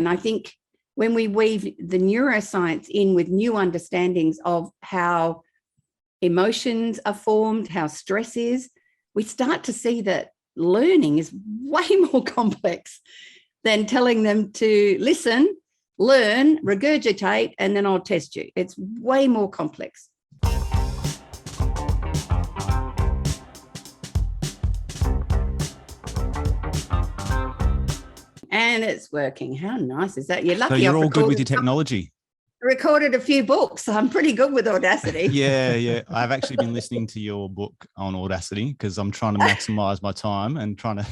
And I think when we weave the neuroscience in with new understandings of how emotions are formed, how stress is, we start to see that learning is way more complex than telling them to listen, learn, regurgitate, and then I'll test you. It's way more complex. And it's working. How nice is that? You're lucky. So you're all good with your technology. Recorded a few books. I'm pretty good with Audacity. Yeah. I've actually been listening to your book on Audacity because I'm trying to maximize my time and trying to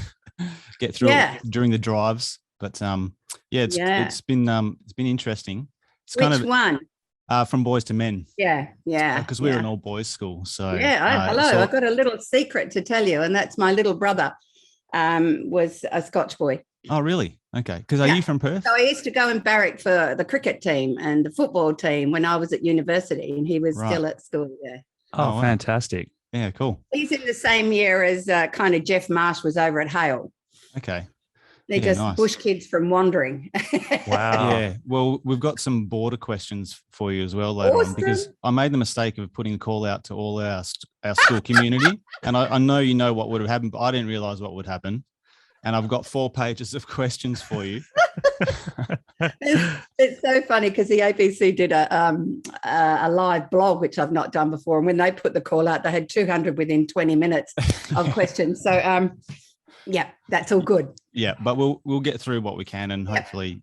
get through it during the drives. But it's been interesting. It's Which one? From Boys to Men. Yeah. Because we're an all boys school. So I've got a little secret to tell you, and that's my little brother was a Scotch boy. Oh, really? Okay. Because are you from Perth? So I used to go and barrack for the cricket team and the football team when I was at university, and he was still at school. Yeah. Oh, wow. Fantastic. Yeah, cool. He's in the same year as kind of Jeff Marsh was over at Hale. Okay. They're just nice. Bush kids from wandering. Wow. Yeah. Well, we've got some border questions for you as well later on, because I made the mistake of putting a call out to all our school community. And I know you know what would have happened, but I didn't realize what would happen. And I've got 4 pages of questions for you. It's so funny because the ABC did a live blog, which I've not done before. And when they put the call out, they had 200 within 20 minutes of questions. So, that's all good. Yeah, but we'll get through what we can, and hopefully,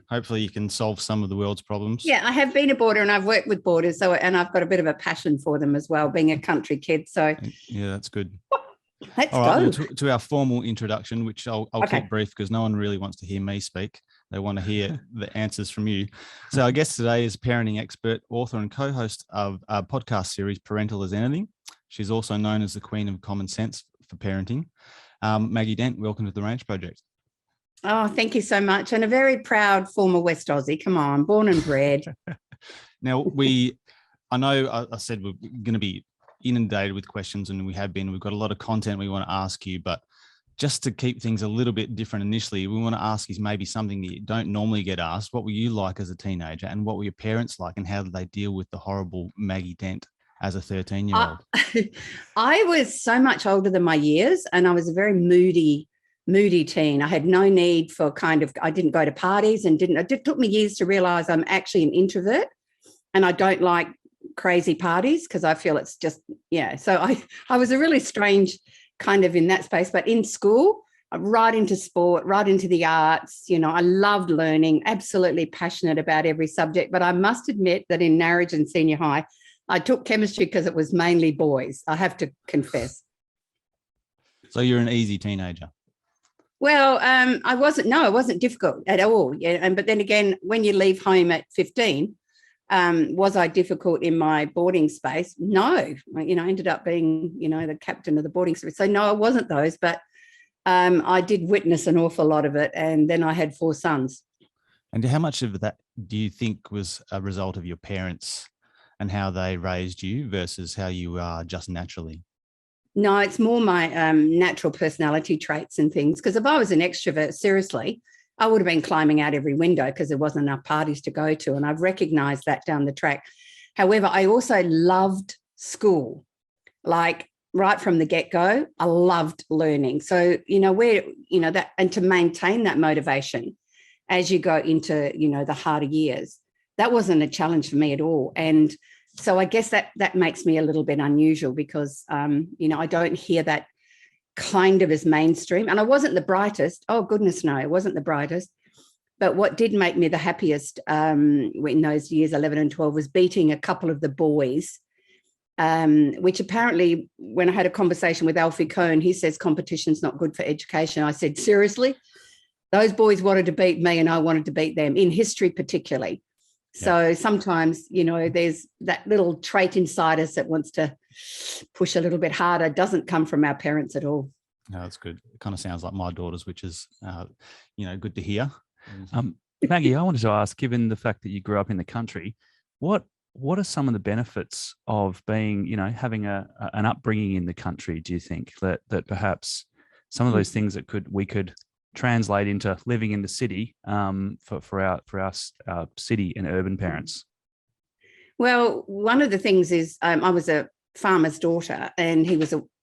hopefully you can solve some of the world's problems. Yeah, I have been a boarder and I've worked with boarders, and I've got a bit of a passion for them as well, being a country kid. So yeah, that's good. Let's All right, go. well, to our formal introduction, which I'll keep brief because no one really wants to hear me speak. They want to hear the answers from you. So our guest today is parenting expert, author and co-host of a podcast series, Parental as Anything. She's also known as the Queen of Common Sense for parenting. Maggie Dent, welcome to the Ranch Project. Oh, thank you so much. And a very proud former West Aussie. Come on, born and bred. Now, I know I said we're going to be inundated with questions, and we've got a lot of content we want to ask you, but just to keep things a little bit different initially, we want to ask you maybe something that you don't normally get asked. What were you like as a teenager, and what were your parents like, and how did they deal with the horrible Maggie Dent as a 13-year-old? I was so much older than my years, and I was a very moody teen. I had no need for I didn't go to parties it took me years to realize I'm actually an introvert and I don't like crazy parties because I feel it's just, So I was a really strange kind of in that space, but in school, right into sport, right into the arts, I loved learning, absolutely passionate about every subject. But I must admit that in Narrage and senior high, I took chemistry because it was mainly boys. I have to confess. So you're an easy teenager. Well, I wasn't difficult at all. Yeah. But then again, when you leave home at 15, was I difficult in my boarding space? No, I ended up being, the captain of the boarding space. So no, I wasn't those, but I did witness an awful lot of it. And then I had 4 sons. And how much of that do you think was a result of your parents and how they raised you versus how you are just naturally? No, it's more my natural personality traits and things. Because if I was an extrovert, seriously, I would have been climbing out every window because there wasn't enough parties to go to. And I've recognized that down the track. However, I also loved school, like right from the get-go. I loved learning. So, that, and to maintain that motivation as you go into, the harder years, that wasn't a challenge for me at all. And so I guess that makes me a little bit unusual because, I don't hear that kind of as mainstream. And I wasn't the brightest. Oh, goodness, no, I wasn't the brightest. But what did make me the happiest in those years, 11 and 12, was beating a couple of the boys, which apparently when I had a conversation with Alfie Cohn, he says competition's not good for education. I said, seriously? Those boys wanted to beat me and I wanted to beat them, in history particularly. So sometimes, there's that little trait inside us that wants to push a little bit harder, doesn't come from our parents at all. No, that's good. It kind of sounds like my daughters, which is, good to hear. Maggie, I wanted to ask, given the fact that you grew up in the country, what are some of the benefits of being, having an upbringing in the country, do you think, that perhaps some of those things that we could translate into living in the city for our city and urban parents? Well, one of the things is I was a farmer's daughter, and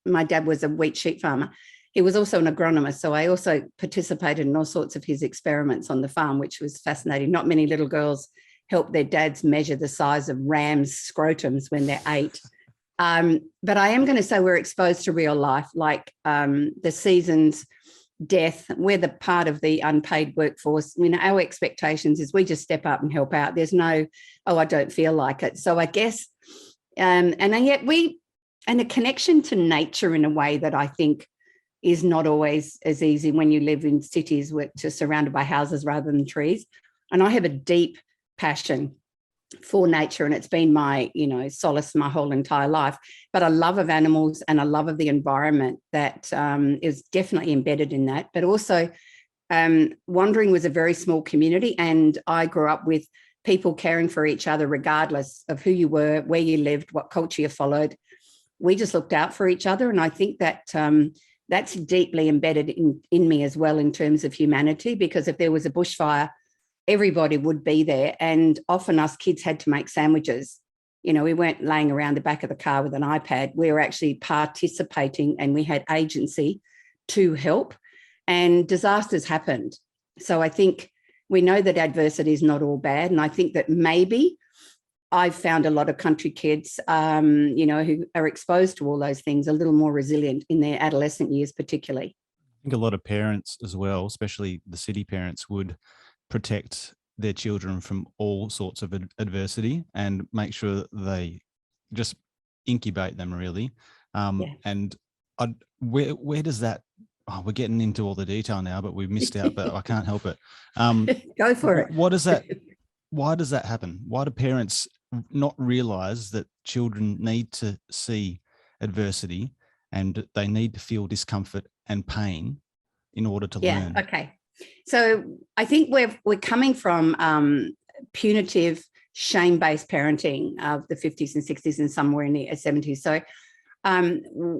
my dad was a wheat sheep farmer. He was also an agronomist, so I also participated in all sorts of his experiments on the farm, which was fascinating. Not many little girls help their dads measure the size of rams' scrotums when they're 8. But I am going to say we're exposed to real life, like the seasons, death. We're the part of the unpaid workforce. Our expectations is we just step up and help out. There's no, I don't feel like it. So I guess, and yet and a connection to nature in a way that I think is not always as easy when you live in cities which are surrounded by houses rather than trees. And I have a deep passion for nature, and it's been my, solace my whole entire life. But a love of animals and a love of the environment that is definitely embedded in that. But also, Wandering was a very small community, and I grew up with people caring for each other regardless of who you were, where you lived, what culture you followed. We just looked out for each other, and I think that that's deeply embedded in me as well in terms of humanity, because if there was a bushfire, everybody would be there. And often us kids had to make sandwiches. We weren't laying around the back of the car with an iPad. We were actually participating, and we had agency to help, and disasters happened. So I think we know that adversity is not all bad. And I think that maybe I've found a lot of country kids, who are exposed to all those things, a little more resilient in their adolescent years, particularly. I think a lot of parents as well, especially the city parents, would protect their children from all sorts of adversity and make sure that they just incubate them, really. And where does that, we're getting into all the detail now, but we've missed out, but I can't help it. Go for it. What does that, why does that happen? Why do parents not realize that children need to see adversity and they need to feel discomfort and pain in order to learn? Okay. So I think we're coming from punitive, shame-based parenting of the 50s and 60s and somewhere in the 70s. So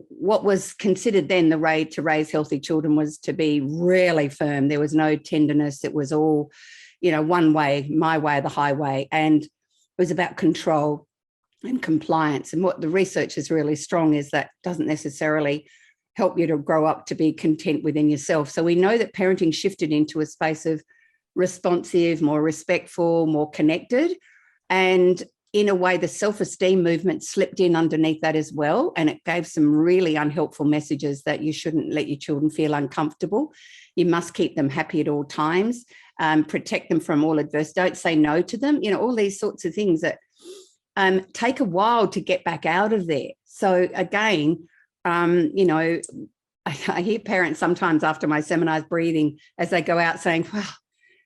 what was considered then the way to raise healthy children was to be really firm. There was no tenderness. It was all, one way, my way, the highway. And it was about control and compliance. And what the research is really strong is that doesn't necessarily help you to grow up to be content within yourself. So we know that parenting shifted into a space of responsive, more respectful, more connected. And in a way, the self-esteem movement slipped in underneath that as well. And it gave some really unhelpful messages that you shouldn't let your children feel uncomfortable. You must keep them happy at all times, protect them from all adversity. Don't say no to them. All these sorts of things that take a while to get back out of there. So again, I hear parents sometimes after my seminars breathing as they go out saying, wow, I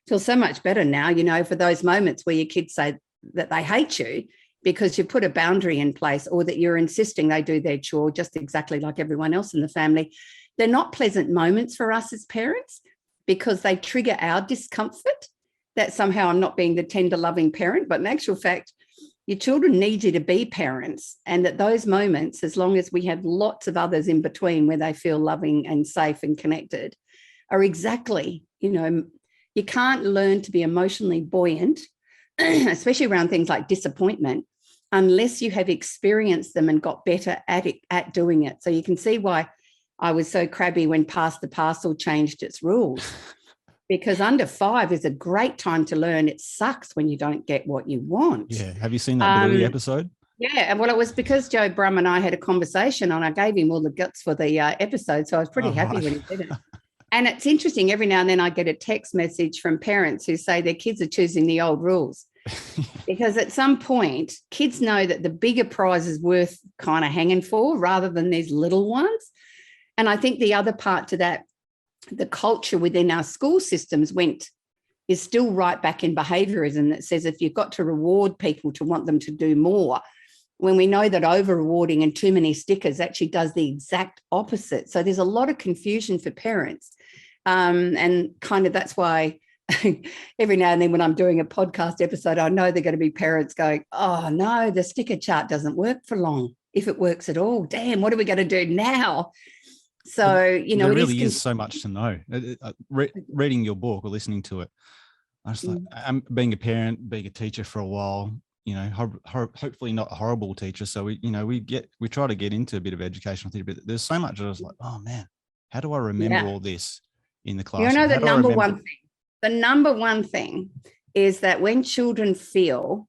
feel so much better now, for those moments where your kids say that they hate you because you put a boundary in place, or that you're insisting they do their chore just exactly like everyone else in the family. They're not pleasant moments for us as parents because they trigger our discomfort that somehow I'm not being the tender, loving parent. But in actual fact, your children need you to be parents, and that those moments, as long as we have lots of others in between where they feel loving and safe and connected, are exactly, you can't learn to be emotionally buoyant, especially around things like disappointment, unless you have experienced them and got better at doing it. So you can see why I was so crabby when Pass the Parcel changed its rules. Because under 5 is a great time to learn. It sucks when you don't get what you want. Yeah. Have you seen that Bluey episode? Yeah. Well, it was because Joe Brum and I had a conversation, and I gave him all the guts for the episode. So I was pretty happy when he did it. And it's interesting. Every now and then I get a text message from parents who say their kids are choosing the old rules. Because at some point, kids know that the bigger prize is worth kind of hanging for rather than these little ones. And I think the other part to that, the culture within our school systems is still right back in behaviorism that says if you've got to reward people to want them to do more, when we know that over rewarding and too many stickers actually does the exact opposite. So there's a lot of confusion for parents. And kind of that's why every now and then when I'm doing a podcast episode, I know they're going to be parents going, oh no, the sticker chart doesn't work for long, if it works at all. Damn, what are we going to do now? So, there really is so much to know. Reading your book or listening to it, I just like, I'm being a parent, being a teacher for a while, hopefully not a horrible teacher. So we try to get into a bit of educational theory, but there's so much I was like, oh man, how do I remember all this in the classroom? The number one thing is that when children feel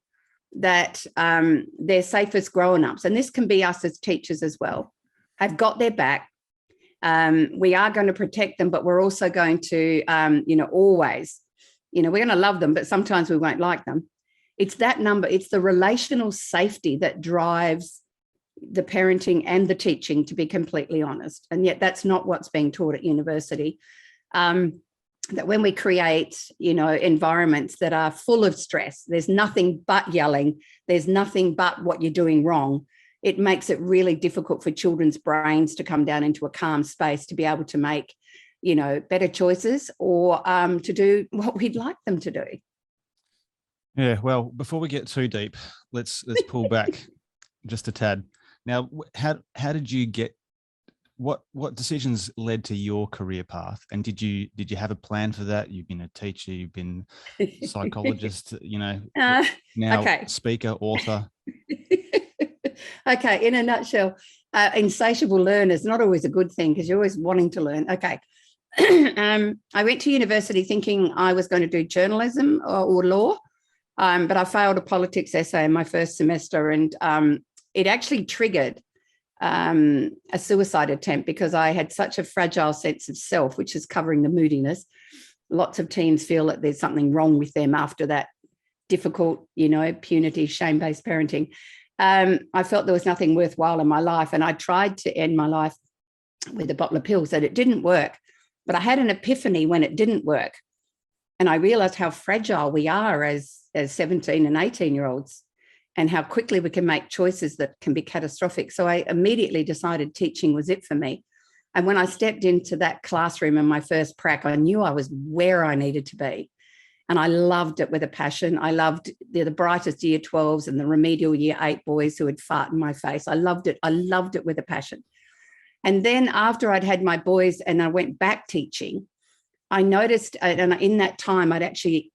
that their safest grown-ups, and this can be us as teachers as well, have got their back, we are going to protect them, but we're also going to, always, we're going to love them, but sometimes we won't like them. It's that number. It's the relational safety that drives the parenting and the teaching, to be completely honest. And yet that's not what's being taught at university. That when we create, environments that are full of stress, there's nothing but yelling, there's nothing but what you're doing wrong, it makes it really difficult for children's brains to come down into a calm space to be able to make, better choices or to do what we'd like them to do. Yeah, well, before we get too deep, let's pull back just a tad. Now, how did you get, what decisions led to your career path? And did you have a plan for that? You've been a teacher, you've been a psychologist, now okay. Speaker, author. Okay, in a nutshell, insatiable learners, not always a good thing because you're always wanting to learn. Okay. I went to university thinking I was going to do journalism or law, but I failed a politics essay in my first semester, and it actually triggered a suicide attempt because I had such a fragile sense of self, which is covering the moodiness. Lots of teens feel that there's something wrong with them after that difficult, punitive, shame-based parenting. I felt there was nothing worthwhile in my life, and I tried to end my life with a bottle of pills, and it didn't work. But I had an epiphany when it didn't work, and I realized how fragile we are as 17 and 18-year-olds, and how quickly we can make choices that can be catastrophic. So I immediately decided teaching was it for me. And when I stepped into that classroom in my first prac, I knew I was where I needed to be. And I loved it with a passion. I loved the brightest year 12s and the remedial year 8 boys who would fart in my face. I loved it. I loved it with a passion. And then after I'd had my boys and I went back teaching, I noticed, and in that time I'd actually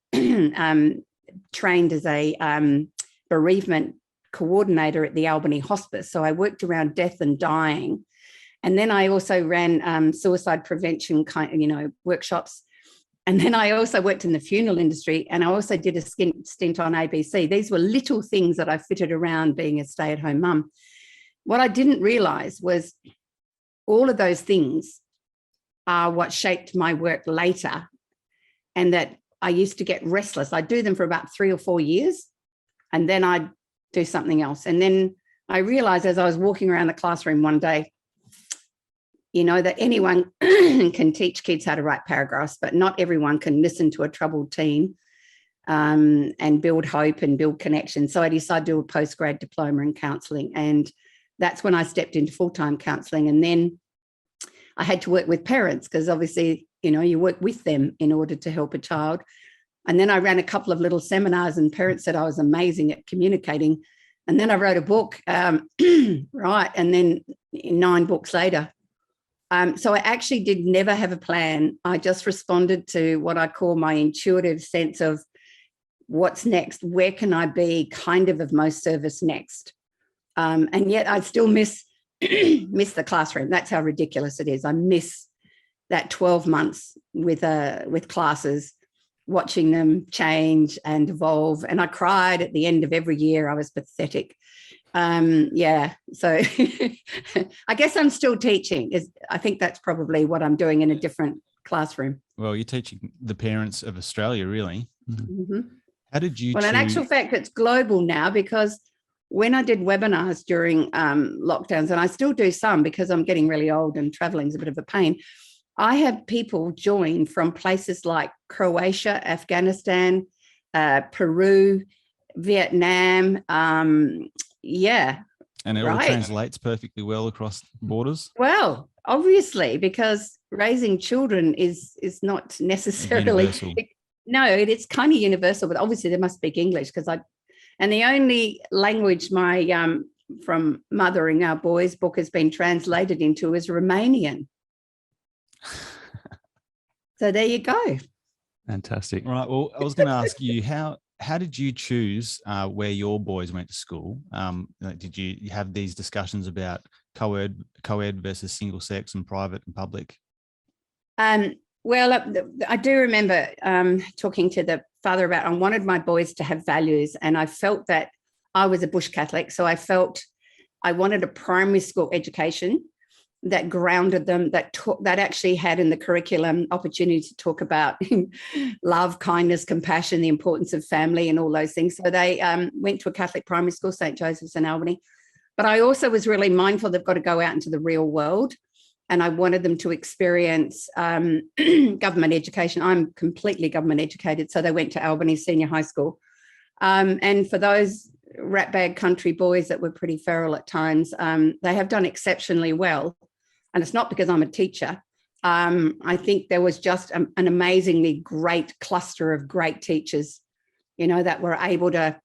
trained as a bereavement coordinator at the Albany Hospice. So I worked around death and dying. And then I also ran suicide prevention workshops. And then I also worked in the funeral industry, and I also did a stint on ABC. These were little things that I fitted around being a stay-at-home mum. What I didn't realize was all of those things are what shaped my work later, and that I used to get restless. I'd do them for about 3 or 4 years, and then I'd do something else. And then I realized as I was walking around the classroom one day, that anyone can teach kids how to write paragraphs, but not everyone can listen to a troubled teen and build hope and build connection. So I decided to do a postgrad diploma in counselling, and that's when I stepped into full-time counselling. And then I had to work with parents because obviously, you work with them in order to help a child. And then I ran a couple of little seminars, and parents said I was amazing at communicating. And then I wrote a book, right? And then 9 books later. So I actually did never have a plan. I just responded to what I call my intuitive sense of what's next, where can I be kind of most service next? And yet I still miss the classroom. That's how ridiculous it is. I miss that 12 months with classes, watching them change and evolve. And I cried at the end of every year. I was pathetic. So I guess I'm still teaching. I think that's probably what I'm doing in a different classroom. Well, you're teaching the parents of Australia, really. Mm-hmm. How did you? Well, in actual fact, it's global now, because when I did webinars during lockdowns, and I still do some because I'm getting really old and traveling is a bit of a pain, I have people join from places like Croatia, Afghanistan, Peru, Vietnam. And it all translates perfectly well across borders. Well, obviously, because raising children is not necessarily universal. It's kind of universal, but obviously they must speak English and the only language my from mothering our boys book has been translated into is Romanian. So there you go. Fantastic. Right. Well, I was going to ask you, how did you choose where your boys went to school? Did you have these discussions about co-ed versus single sex and private and public? Well, I do remember talking to the father about I wanted my boys to have values, and I felt that I was a bush Catholic, so I felt I wanted a primary school education that grounded them, that actually had in the curriculum opportunity to talk about love, kindness, compassion, the importance of family and all those things. So they went to a Catholic primary school, St. Joseph's in Albany. But I also was really mindful they've got to go out into the real world. And I wanted them to experience government education. I'm completely government educated. So they went to Albany Senior High School. And for those ratbag country boys that were pretty feral at times, they have done exceptionally well. And it's not because I'm a teacher. I think there was just an amazingly great cluster of great teachers, that were able to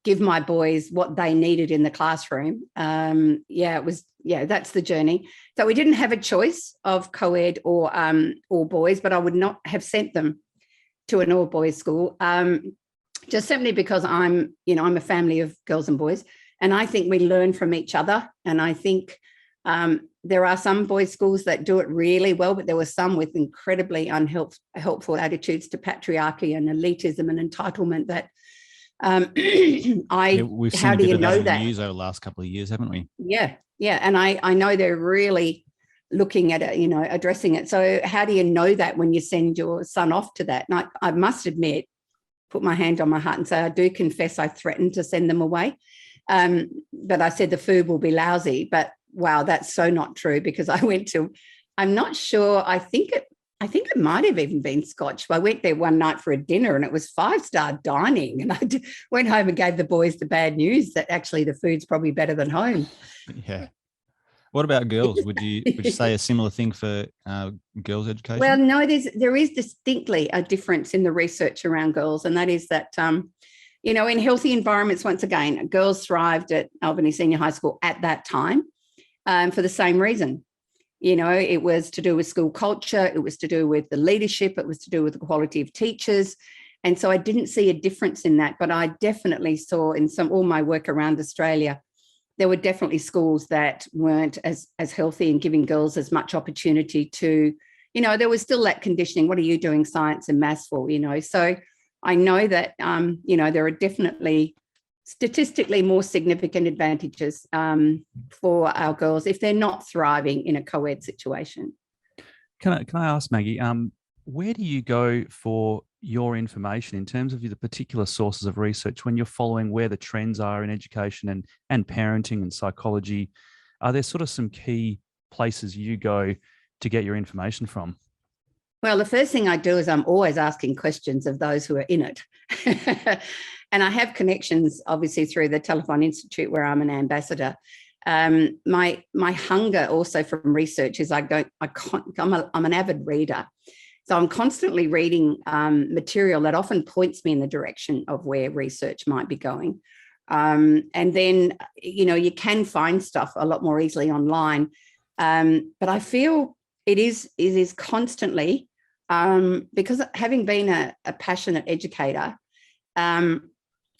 give my boys what they needed in the classroom. That's the journey. So we didn't have a choice of co-ed or all boys, but I would not have sent them to an all boys school, just simply because I'm a family of girls and boys, and I think we learn from each other. And I think there are some boys' schools that do it really well, but there were some with incredibly unhelpful attitudes to patriarchy and elitism and entitlement that we've seen how a do bit you of know that in that? the news over the last couple of years, haven't we? Yeah. And I know they're really looking at it, addressing it. So how do you know that when you send your son off to that? And I must admit, put my hand on my heart and say, I do confess I threatened to send them away. But I said the food will be lousy. But wow, that's so not true, because I went to, I'm not sure, I think it might have even been Scotch. I went there one night for a dinner and it was 5-star dining. And I went home and gave the boys the bad news that actually the food's probably better than home. Yeah. What about girls? Would you say a similar thing for girls' education? Well, no, there is distinctly a difference in the research around girls. And that is that, in healthy environments, once again, girls thrived at Albany Senior High School at that time for the same reason. It was to do with school culture. It was to do with the leadership. It was to do with the quality of teachers. And so I didn't see a difference in that, but I definitely saw in all my work around Australia, there were definitely schools that weren't as healthy and giving girls as much opportunity to, there was still that conditioning. What are you doing science and maths for? So I know that, there are definitely statistically more significant advantages for our girls if they're not thriving in a co-ed situation. Can I ask, Maggie, where do you go for your information in terms of the particular sources of research when you're following where the trends are in education and parenting and psychology? Are there sort of some key places you go to get your information from? Well, the first thing I do is I'm always asking questions of those who are in it. And I have connections, obviously, through the Telephone Institute, where I'm an ambassador. My hunger also from research is I'm an avid reader. So I'm constantly reading material that often points me in the direction of where research might be going. And then, you can find stuff a lot more easily online. But I feel it is constantly, because having been a passionate educator,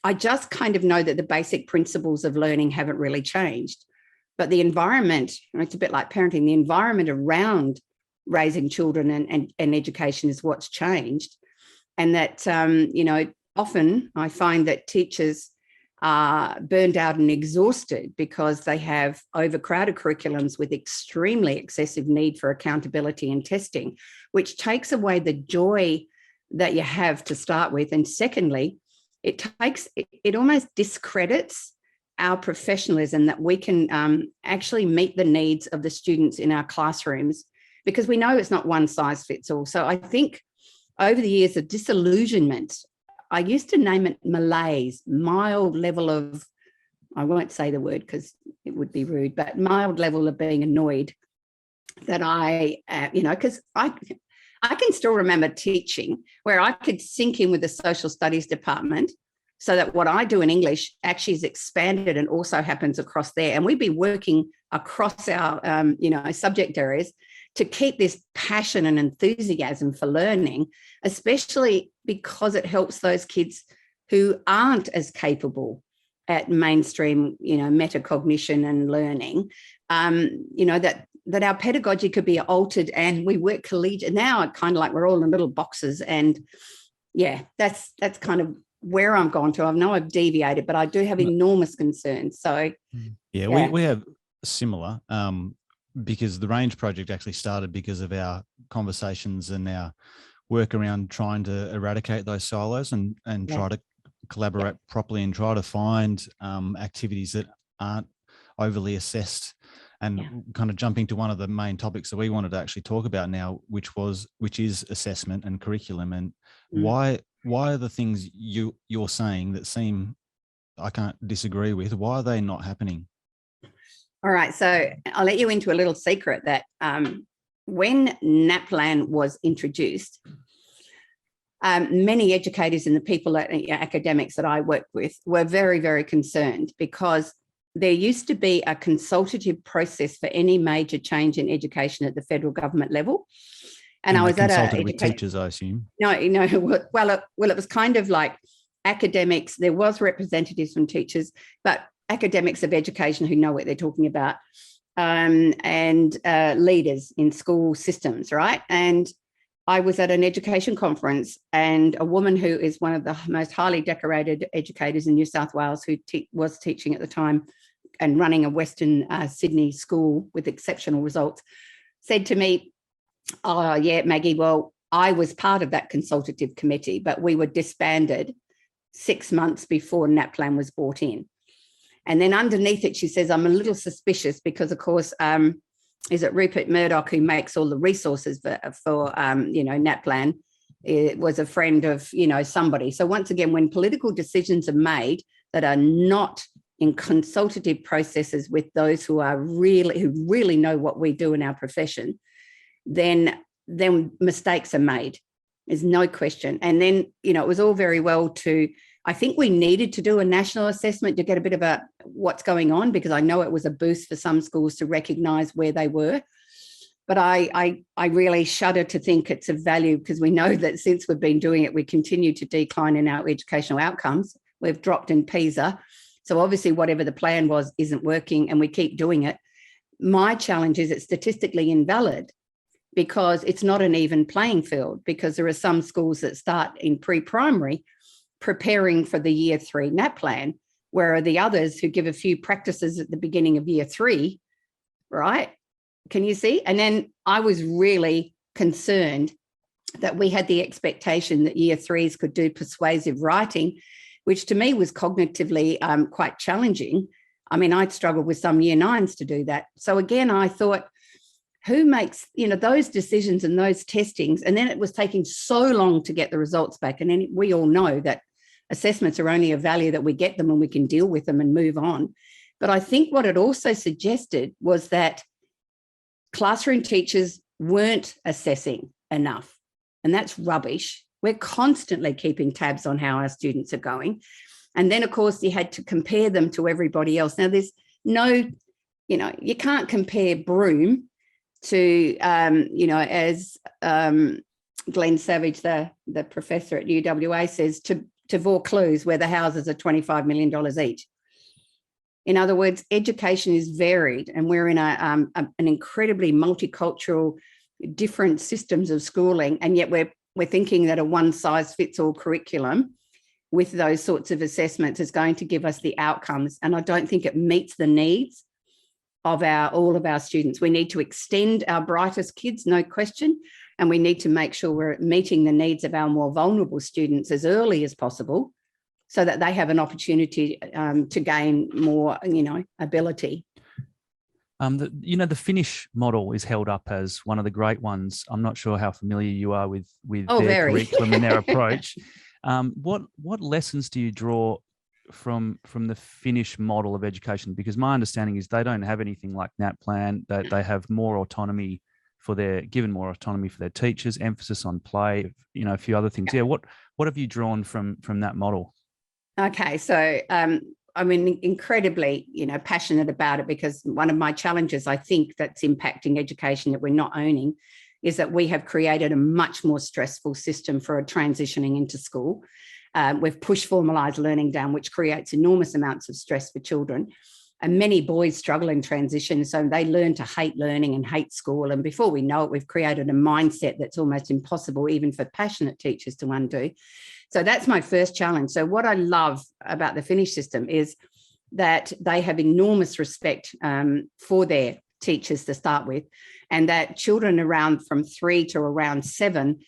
I just kind of know that the basic principles of learning haven't really changed. But the environment, it's a bit like parenting, the environment around raising children and education is what's changed. And that, often I find that teachers are burned out and exhausted because they have overcrowded curriculums with extremely excessive need for accountability and testing, which takes away the joy that you have to start with. And secondly, it almost discredits our professionalism that we can actually meet the needs of the students in our classrooms, because we know it's not one size fits all. So I think over the years of disillusionment, I used to name it malaise, mild level of, I won't say the word because it would be rude, but mild level of being annoyed that because I can still remember teaching where I could sink in with the social studies department so that what I do in English actually is expanded and also happens across there. And we'd be working across our, subject areas to keep this passion and enthusiasm for learning, especially because it helps those kids who aren't as capable at mainstream, metacognition and learning, that our pedagogy could be altered and we work collegiate. Now, kind of like we're all in little boxes, and that's kind of where I'm gone to. I know I've deviated, but I do have enormous concerns. So, we have similar, because the Range Project actually started because of our conversations and our work around trying to eradicate those silos and try to collaborate properly and try to find activities that aren't overly assessed, and kind of jumping to one of the main topics that we wanted to actually talk about now, which is assessment and curriculum, and why are the things you're saying that seem I can't disagree with, why are they not happening? All right, so I'll let you into a little secret that when NAPLAN was introduced, many educators and the people academics that I work with were very, very concerned, because there used to be a consultative process for any major change in education at the federal government level. And I was consulted with teachers, I assume. No, well, it was kind of like academics. There was representatives from teachers, but academics of education who know what they're talking about, and leaders in school systems, right? And I was at an education conference, and a woman who is one of the most highly decorated educators in New South Wales, who was teaching at the time and running a Western Sydney school with exceptional results, said to me, "Oh, yeah, Maggie, well, I was part of that consultative committee, but we were disbanded 6 months before NAPLAN was brought in." And then underneath it, she says, "I'm a little suspicious because, of course, is it Rupert Murdoch, who makes all the resources for NAPLAN, it was a friend of, somebody." So once again, when political decisions are made that are not in consultative processes with those who really know what we do in our profession, then mistakes are made. There's no question. And then, it was all very well I think we needed to do a national assessment to get a bit of what's going on, because I know it was a boost for some schools to recognise where they were. But I really shudder to think it's of value, because we know that since we've been doing it, we continue to decline in our educational outcomes. We've dropped in PISA. So obviously whatever the plan was isn't working, and we keep doing it. My challenge is it's statistically invalid, because it's not an even playing field, because there are some schools that start in pre-primary preparing for the year 3 NAPLAN, where the others who give a few practices at the beginning of year 3, right? Can you see? And then I was really concerned that we had the expectation that year 3s could do persuasive writing, which to me was cognitively quite challenging. I mean, I'd struggled with some year 9s to do that. So again, I thought, who makes, those decisions and those testings? And then it was taking so long to get the results back. And then we all know that assessments are only of value that we get them and we can deal with them and move on. But I think what it also suggested was that classroom teachers weren't assessing enough. And that's rubbish. We're constantly keeping tabs on how our students are going. And then, of course, you had to compare them to everybody else. Now, there's no, you can't compare Broome to, as Glenn Savage, the professor at UWA, says, to Vaucluse, where the houses are $25 million each. In other words, education is varied, and we're in an incredibly multicultural, different systems of schooling, and yet we're thinking that a one-size-fits-all curriculum with those sorts of assessments is going to give us the outcomes. And I don't think it meets the needs of all of our students. We need to extend our brightest kids, no question, and we need to make sure we're meeting the needs of our more vulnerable students as early as possible, so that they have an opportunity to gain more, ability. The Finnish model is held up as one of the great ones. I'm not sure how familiar you are with their curriculum and their approach. What lessons do you draw from the Finnish model of education? Because my understanding is they don't have anything like NAPLAN. That they have more autonomy given more autonomy for their teachers, emphasis on play, a few other things. Yeah, what have you drawn from that model? Okay, so I'm incredibly, passionate about it, because one of my challenges, I think, that's impacting education that we're not owning is that we have created a much more stressful system for transitioning into school. We've pushed formalised learning down, which creates enormous amounts of stress for children. And many boys struggle in transition, so they learn to hate learning and hate school. And before we know it, we've created a mindset that's almost impossible even for passionate teachers to undo. So that's my first challenge. So what I love about the Finnish system is that they have enormous respect for their teachers to start with, and that children around from 3 to around 7,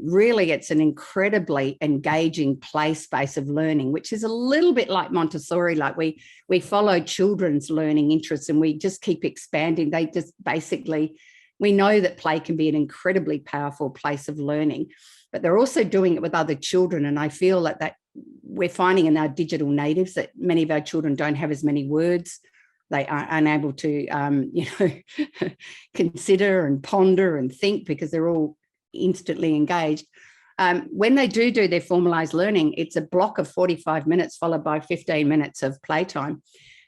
really it's an incredibly engaging play space of learning, which is a little bit like Montessori. Like we follow children's learning interests and we just keep expanding. They just basically, we know that play can be an incredibly powerful place of learning, but they're also doing it with other children. And I feel that we're finding in our digital natives that many of our children don't have as many words. They are unable to, consider and ponder and think because they're all instantly engaged. When they do their formalised learning, it's a block of 45 minutes followed by 15 minutes of playtime.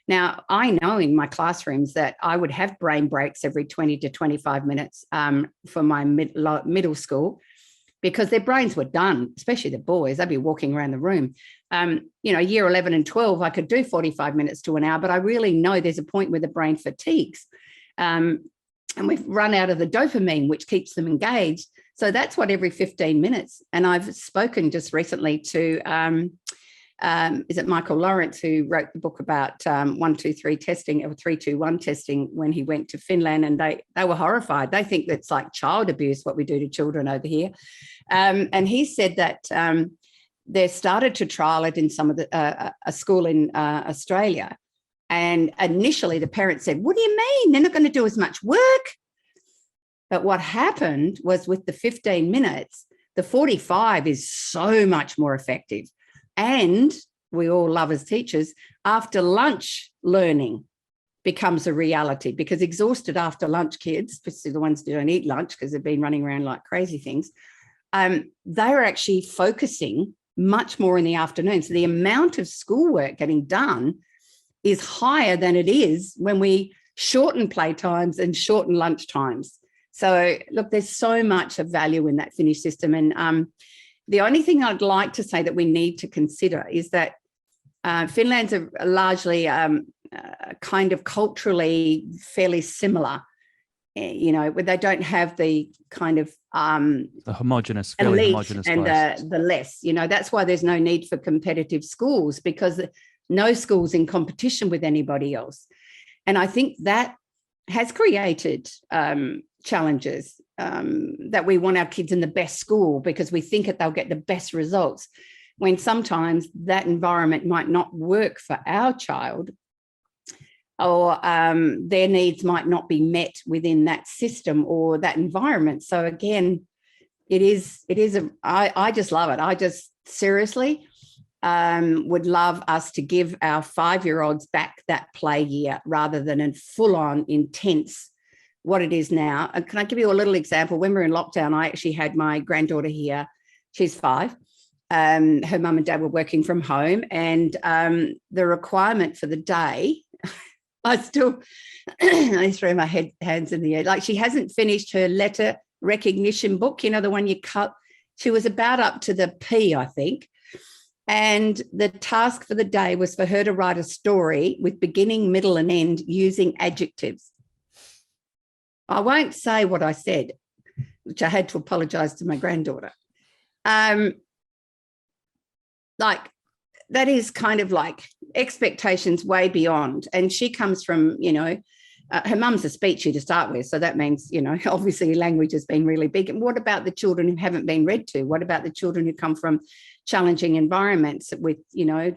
Now, I know in my classrooms that I would have brain breaks every 20 to 25 minutes for my middle school, because their brains were done, especially the boys. They'd be walking around the room. Year 11 and 12, I could do 45 minutes to an hour, but I really know there's a point where the brain fatigues. And we've run out of the dopamine, which keeps them engaged. So that's what, every 15 minutes. And I've spoken just recently to, is it Michael Lawrence, who wrote the book about 1, 2, 3 testing, or 3, 2, 1 testing, when he went to Finland, and they were horrified. They think that's like child abuse, what we do to children over here. And he said that they started to trial it in some of a school in Australia. And initially the parents said, "What do you mean? They're not going to do as much work." But what happened was, with the 15 minutes, the 45 is so much more effective. And we all love as teachers, after lunch learning becomes a reality, because exhausted after lunch kids, especially the ones who don't eat lunch because they've been running around like crazy things, they're actually focusing much more in the afternoon. So the amount of schoolwork getting done is higher than it is when we shorten playtimes and shorten lunch times. So look, there's so much of value in that Finnish system. And the only thing I'd like to say that we need to consider is that Finland's are largely kind of culturally fairly similar, where they don't have the kind of the homogenous, fairly homogenous and the less. That's why there's no need for competitive schools, because no school's in competition with anybody else. And I think that has created challenges, that we want our kids in the best school because we think that they'll get the best results, when sometimes that environment might not work for our child, or their needs might not be met within that system or that environment. So again, I just love it. I just seriously would love us to give our 5-year-olds back that play year rather than a full-on intense what it is now. Can I give you a little example? When we were in lockdown, I actually had my granddaughter here. She's 5. Her mum and dad were working from home, and the requirement for the day, I threw my hands in the air. Like, she hasn't finished her letter recognition book, the one you cut. She was about up to the P, I think. And the task for the day was for her to write a story with beginning, middle, and end using adjectives. I won't say what I said, which I had to apologise to my granddaughter. That is kind of like expectations way beyond. And she comes from, her mum's a speechy to start with. So that means, obviously language has been really big. And what about the children who haven't been read to? What about the children who come from challenging environments with,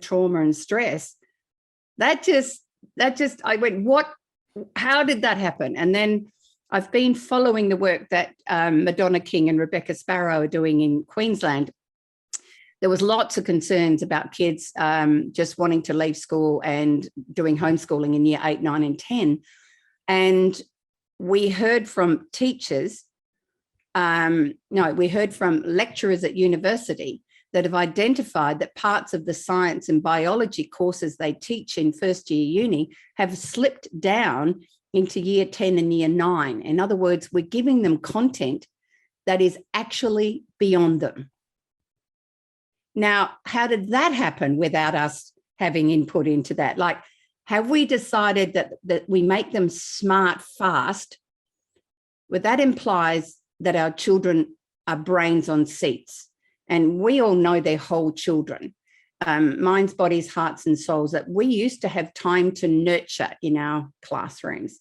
trauma and stress? That just, I went, how did that happen? And then I've been following the work that Madonna King and Rebecca Sparrow are doing in Queensland. There was lots of concerns about kids just wanting to leave school and doing homeschooling in year 8, 9, and 10. And we heard from teachers, we heard from lecturers at university that have identified that parts of the science and biology courses they teach in first year uni have slipped down into year 10 and year 9. In other words, we're giving them content that is actually beyond them. Now, how did that happen without us having input into that? Like, have we decided that we make them smart fast? Well, that implies that our children are brains on seats. And we all know they're whole children, minds, bodies, hearts, and souls, that we used to have time to nurture in our classrooms.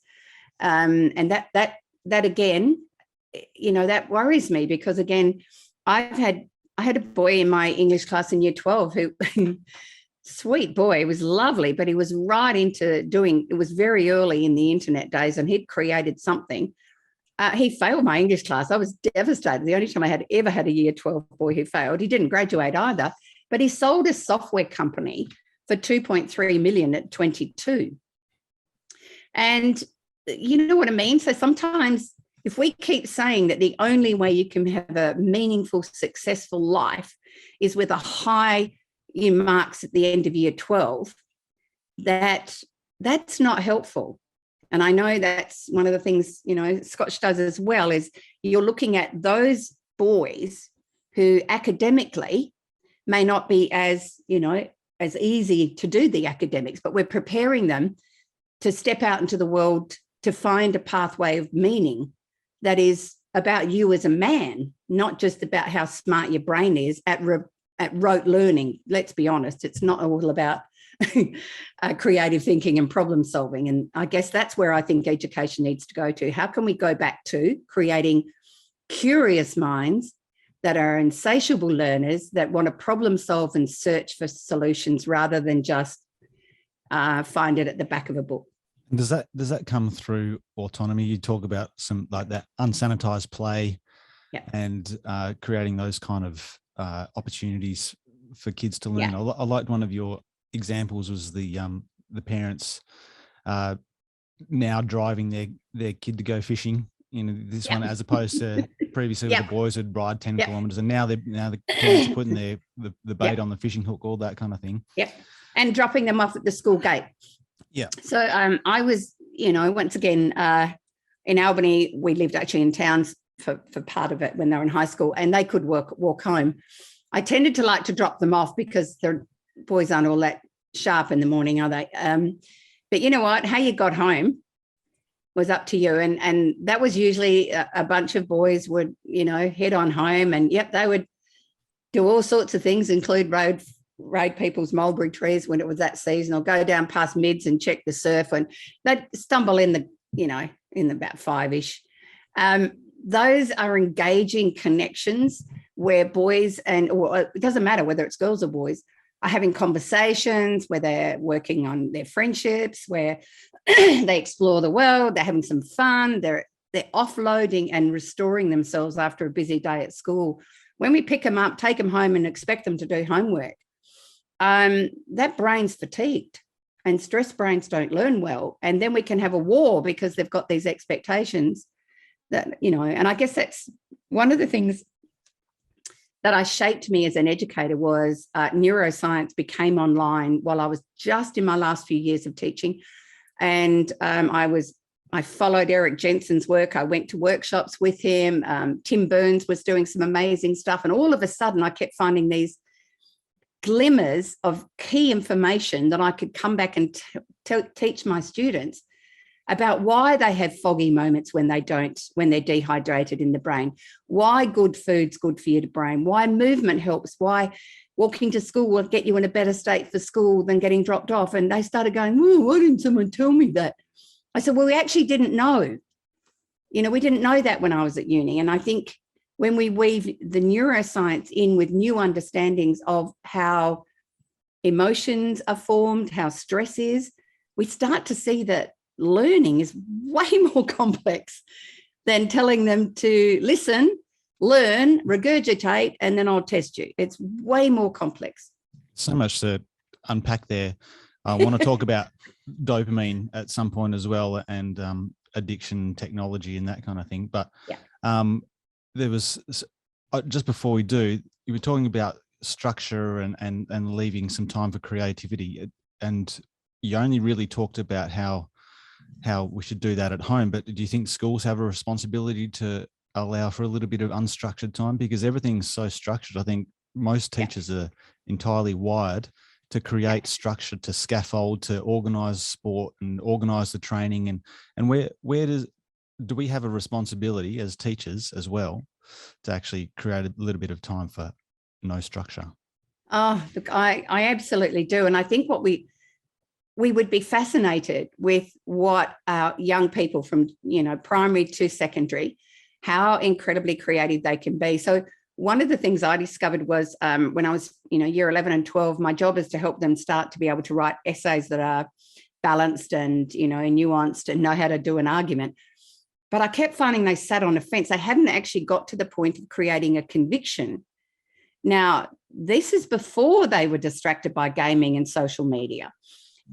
And that again, that worries me, because again, I had a boy in my English class in year 12 who sweet boy, he was lovely, but he was right into it was very early in the internet days, and he'd created something. He failed my English class. I was devastated. The only time I had ever had a year 12 boy who failed. He didn't graduate either, but he sold a software company for 2.3 million at 22. And you know what I mean? So sometimes if we keep saying that the only way you can have a meaningful, successful life is with a high marks at the end of year 12, that's not helpful. And I know that's one of the things, Scotch does as well, is you're looking at those boys who academically may not be as easy to do the academics, but we're preparing them to step out into the world to find a pathway of meaning that is about you as a man, not just about how smart your brain is at rote learning. Let's be honest, it's not all about creative thinking and problem solving. And I guess that's where I think education needs to go to. How can we go back to creating curious minds that are insatiable learners that want to problem solve and search for solutions rather than just find it at the back of a book? Does that come through autonomy? You talk about some like that unsanitized play, yeah, and creating those kind of opportunities for kids to learn. Yeah. I liked one of your examples was the parents now driving their kid to go fishing in this Yeah. one, as opposed to previously Yeah. the boys would ride 10 Yeah. kilometers, and now the parents putting the bait Yeah. on the fishing hook, all that kind of thing. Yeah, and dropping them off at the school gate. Yeah. So I was, once again, in Albany, we lived actually in towns for part of it when they were in high school, and they could walk home. I tended to like to drop them off because the boys aren't all that sharp in the morning, are they? But you know what? How you got home was up to you. And that was usually a bunch of boys would, head on home, and they would do all sorts of things, include raid people's mulberry trees when it was that season, or go down past mids and check the surf, and they'd stumble in about 5-ish. Those are engaging connections where boys or it doesn't matter whether it's girls or boys, are having conversations, where they're working on their friendships, where they explore the world, they're having some fun, they're offloading and restoring themselves after a busy day at school. When we pick them up, take them home and expect them to do homework, that brain's fatigued, and stressed brains don't learn well. And then we can have a war because they've got these expectations that, and I guess that's one of the things that shaped me as an educator was neuroscience became online while I was just in my last few years of teaching. And I followed Eric Jensen's work. I went to workshops with him. Tim Burns was doing some amazing stuff. And all of a sudden I kept finding these glimmers of key information that I could come back and teach my students about why they have foggy moments when they're dehydrated in the brain, why good food's good for your brain, why movement helps, why walking to school will get you in a better state for school than getting dropped off. And they started going, why didn't someone tell me that? I said, well, we actually didn't know. We didn't know that when I was at uni. And I think when we weave the neuroscience in with new understandings of how emotions are formed, how stress is, we start to see that learning is way more complex than telling them to listen, learn, regurgitate, and then I'll test you. It's way more complex. So much to unpack there. I want to talk about dopamine at some point as well, and addiction, technology, and that kind of thing. But there was, just before we do, you were talking about structure and leaving some time for creativity. And you only really talked about how we should do that at home, but do you think schools have a responsibility to allow for a little bit of unstructured time? Because everything's so structured. I think most teachers are entirely wired to create structure, to scaffold, to organize sport and organize the training. And where do we have a responsibility as teachers as well to actually create a little bit of time for no structure? Oh, look, I absolutely do. And I think what we would be fascinated with what our young people from, primary to secondary, how incredibly creative they can be. So one of the things I discovered was when I was, year 11 and 12, my job is to help them start to be able to write essays that are balanced and, nuanced and know how to do an argument. But I kept finding they sat on a fence. They hadn't actually got to the point of creating a conviction. Now, this is before they were distracted by gaming and social media.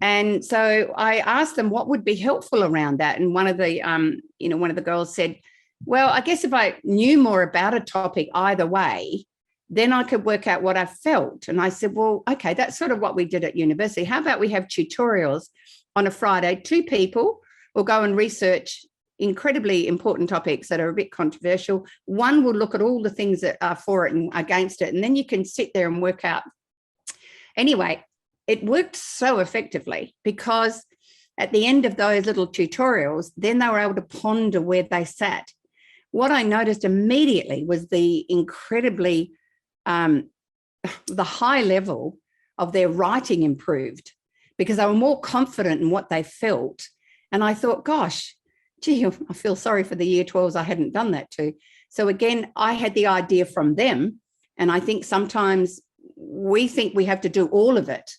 And so I asked them what would be helpful around that. And one of the girls said, well, I guess if I knew more about a topic either way, then I could work out what I felt. And I said, well, okay, that's sort of what we did at university. How about we have tutorials on a Friday? 2 people will go and research incredibly important topics that are a bit controversial. One will look at all the things that are for it and against it. And then you can sit there and work out. Anyway, it worked so effectively because at the end of those little tutorials, then they were able to ponder where they sat. What I noticed immediately was the incredibly, the high level of their writing improved because they were more confident in what they felt. And I thought, gosh, gee, I feel sorry for the year 12s I hadn't done that to. So again, I had the idea from them. And I think sometimes we think we have to do all of it.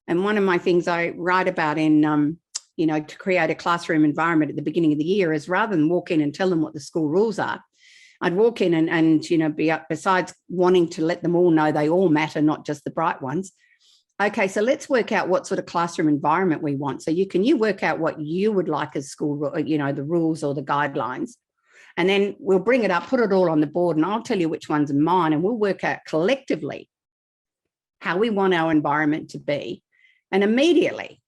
And one of my things I write about in, to create a classroom environment at the beginning of the year is rather than walk in and tell them what the school rules are, I'd walk in and be up, besides wanting to let them all know they all matter, not just the bright ones. Okay, so let's work out what sort of classroom environment we want. So you work out what you would like as school, the rules or the guidelines, and then we'll bring it up, put it all on the board, and I'll tell you which ones are mine, and we'll work out collectively how we want our environment to be. And immediately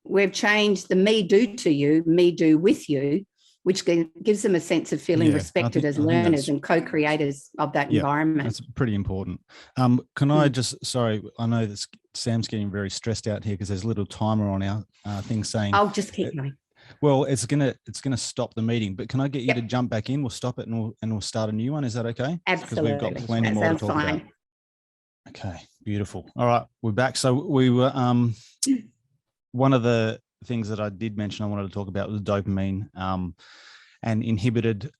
we've changed the me do to you, me do with you, which gives them a sense of feeling respected as learners and co-creators of that environment. That's pretty important. Can I just, sorry, I know that Sam's getting very stressed out here because there's a little timer on our thing saying. I'll just keep going. Well, it's gonna stop the meeting, but can I get you to jump back in? We'll stop it and we'll start a new one. Is that okay? Absolutely. Because we've got plenty more to talk about. Okay, beautiful. All right, we're back. So we were one of the things that I did mention I wanted to talk about was dopamine and inhibited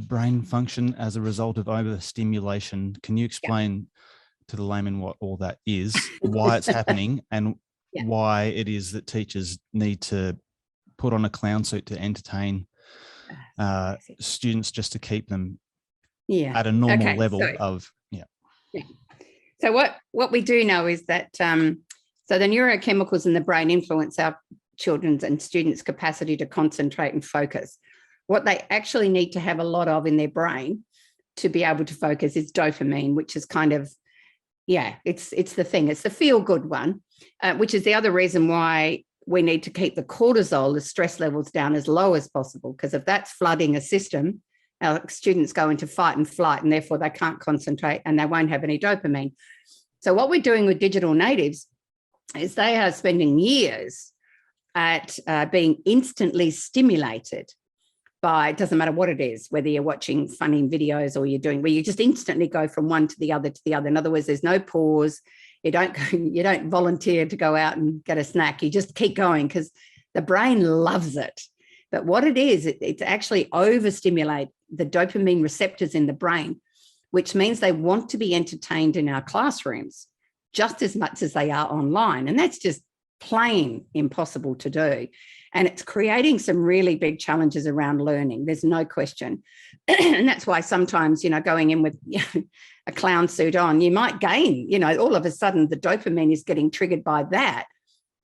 brain function as a result of overstimulation. Can you explain to the layman what all that is, why it's happening, and why it is that teachers need to put on a clown suit to entertain students just to keep them at a normal level of So what we do know is that so the neurochemicals in the brain influence our children's and students' capacity to concentrate and focus. What they actually need to have a lot of in their brain to be able to focus is dopamine, which is kind of, it's the thing. It's the feel-good one, which is the other reason why we need to keep the cortisol, the stress levels, down as low as possible, because if that's flooding a system, our students go into fight and flight, and therefore they can't concentrate and they won't have any dopamine. So what we're doing with digital natives is they are spending years at being instantly stimulated by, it doesn't matter what it is, whether you're watching funny videos or you're doing, where you just instantly go from one to the other to the other. In other words, there's no pause. You don't volunteer to go out and get a snack. You just keep going because the brain loves it. But what it is, it's actually overstimulate the dopamine receptors in the brain, which means they want to be entertained in our classrooms just as much as they are online. And that's just plain impossible to do. And it's creating some really big challenges around learning. There's no question. And that's why sometimes, going in with a clown suit on, you might gain, all of a sudden the dopamine is getting triggered by that.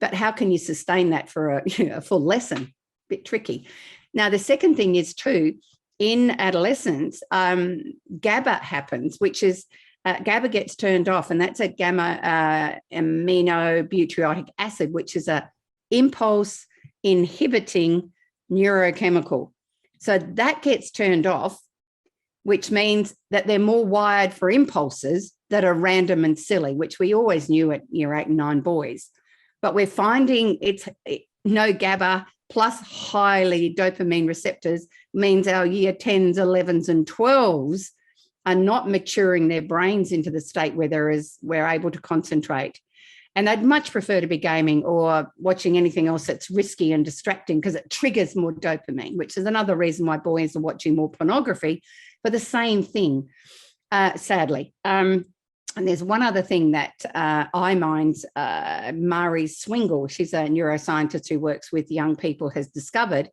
But how can you sustain that for a full lesson? Bit tricky. Now, the second thing is too, in adolescence, GABA happens, which is GABA gets turned off, and that's a gamma aminobutyric acid, which is a impulse inhibiting neurochemical. So that gets turned off, which means that they're more wired for impulses that are random and silly, which we always knew at year 8 and 9 boys. But we're finding it's no GABA plus highly dopamine receptors means our year 10s, 11s, and 12s are not maturing their brains into the state where we're able to concentrate. And they'd much prefer to be gaming or watching anything else that's risky and distracting because it triggers more dopamine, which is another reason why boys are watching more pornography for the same thing, sadly. And there's one other thing that iMinds, Mari Swingle, she's a neuroscientist who works with young people, has discovered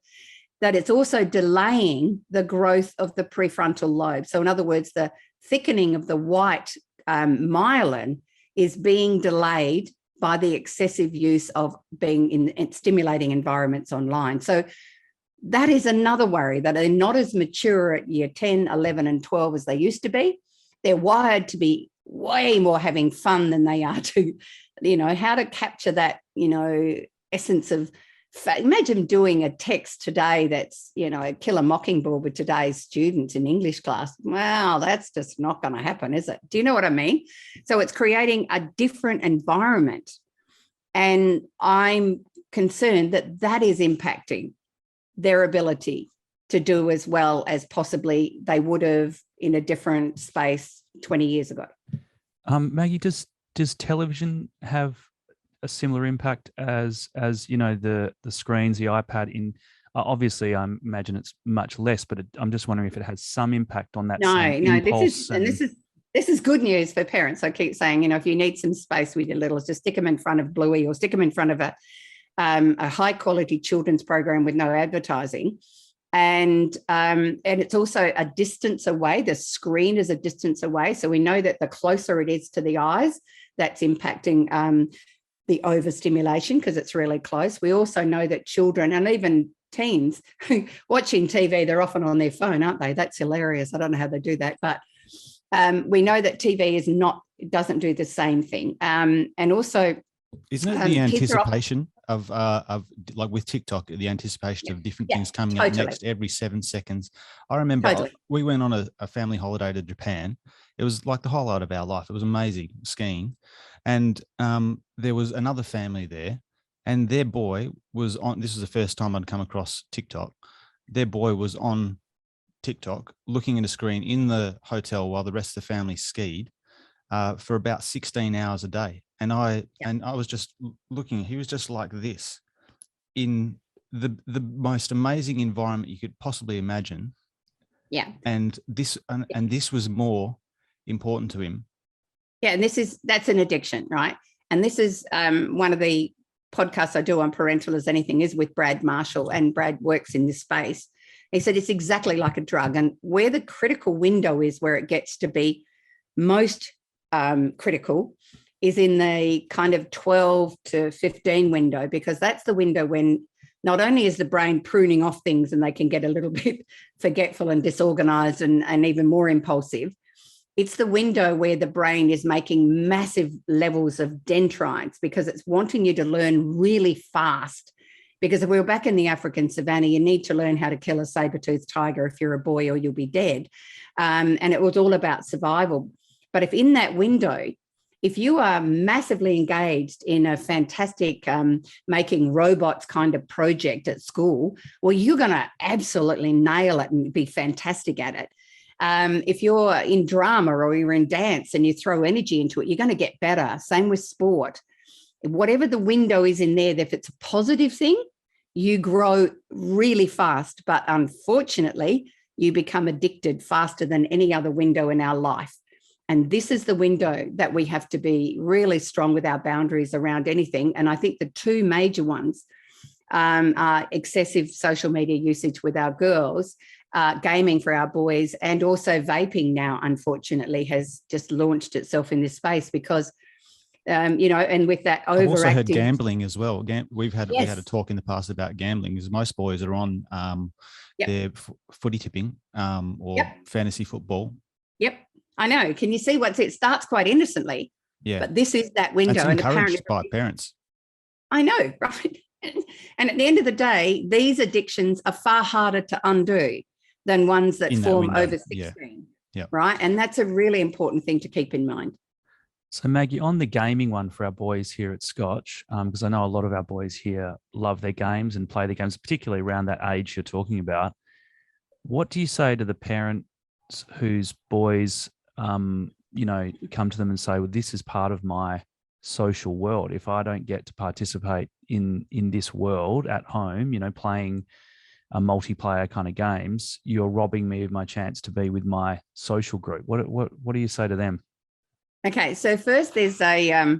that it's also delaying the growth of the prefrontal lobe. So in other words, the thickening of the white myelin is being delayed by the excessive use of being in stimulating environments online. So that is another worry, that they're not as mature at year 10, 11, and 12 as they used to be. They're wired to be way more having fun than they are to, how to capture that, essence of, imagine doing a text today that's, kill a mockingbird with today's students in English class. Wow, that's just not going to happen, is it? Do you know what I mean? So it's creating a different environment. And I'm concerned that that is impacting their ability to do as well as possibly they would have in a different space 20 years ago. Maggie, does television have a similar impact as the screens, the iPad? In obviously, I imagine it's much less, but I'm just wondering if it has some impact on that. No, this is good news for parents. I keep saying, if you need some space with your littles, just stick them in front of Bluey or stick them in front of a high quality children's program with no advertising. And it's also a distance away. The screen is a distance away. So we know that the closer it is to the eyes, that's impacting the overstimulation because it's really close. We also know that children and even teens watching TV, they're often on their phone, aren't they? That's hilarious. I don't know how they do that, but we know that TV doesn't do the same thing. And also, isn't it the anticipation of like with TikTok, the anticipation of different things coming up next every 7 seconds? I remember we went on a family holiday to Japan. It was like the highlight of our life. It was amazing skiing. And there was another family there, and their boy was on. This was the first time I'd come across TikTok. Their boy was on TikTok looking at a screen in the hotel while the rest of the family skied for about 16 hours a day. And I was just looking, he was just like this in the most amazing environment you could possibly imagine. Yeah. And this was more important to him. Yeah. And that's an addiction, right? And this is one of the podcasts I do on Parental as Anything is with Brad Marshall, and Brad works in this space. He said it's exactly like a drug, and where the critical window is where it gets to be most critical is in the kind of 12 to 15 window, because that's the window when not only is the brain pruning off things and they can get a little bit forgetful and disorganized and even more impulsive, it's the window where the brain is making massive levels of dendrites because it's wanting you to learn really fast. Because if we were back in the African savannah, you need to learn how to kill a saber-toothed tiger if you're a boy or you'll be dead. And it was all about survival. But if in that window, if you are massively engaged in a fantastic making robots kind of project at school, well, you're going to absolutely nail it and be fantastic at it. If you're in drama or you're in dance and you throw energy into it, you're going to get better. Same with sport. Whatever the window is in there, if it's a positive thing, you grow really fast. But unfortunately, you become addicted faster than any other window in our life. And this is the window that we have to be really strong with our boundaries around anything. And I think the two major ones are excessive social media usage with our girls, gaming for our boys, and also vaping now, unfortunately, has just launched itself in this space because, and with that overactive. I've also had gambling as well. We had a talk in the past about gambling, because most boys are on their footy tipping or fantasy football. Yep. I know. Can you see it starts quite innocently, Yeah. but this is that window. It's and encouraged by parents. I know, right? And at the end of the day, these addictions are far harder to undo than ones that form over 16, right? And that's a really important thing to keep in mind. So Maggie, on the gaming one for our boys here at Scotch, because I know a lot of our boys here love their games and play their games, particularly around that age you're talking about. What do you say to the parents whose boys, come to them and say, well, this is part of my social world. If I don't get to participate in this world at home, playing a multiplayer kind of games, you're robbing me of my chance to be with my social group. What do you say to them? Okay, so first there's a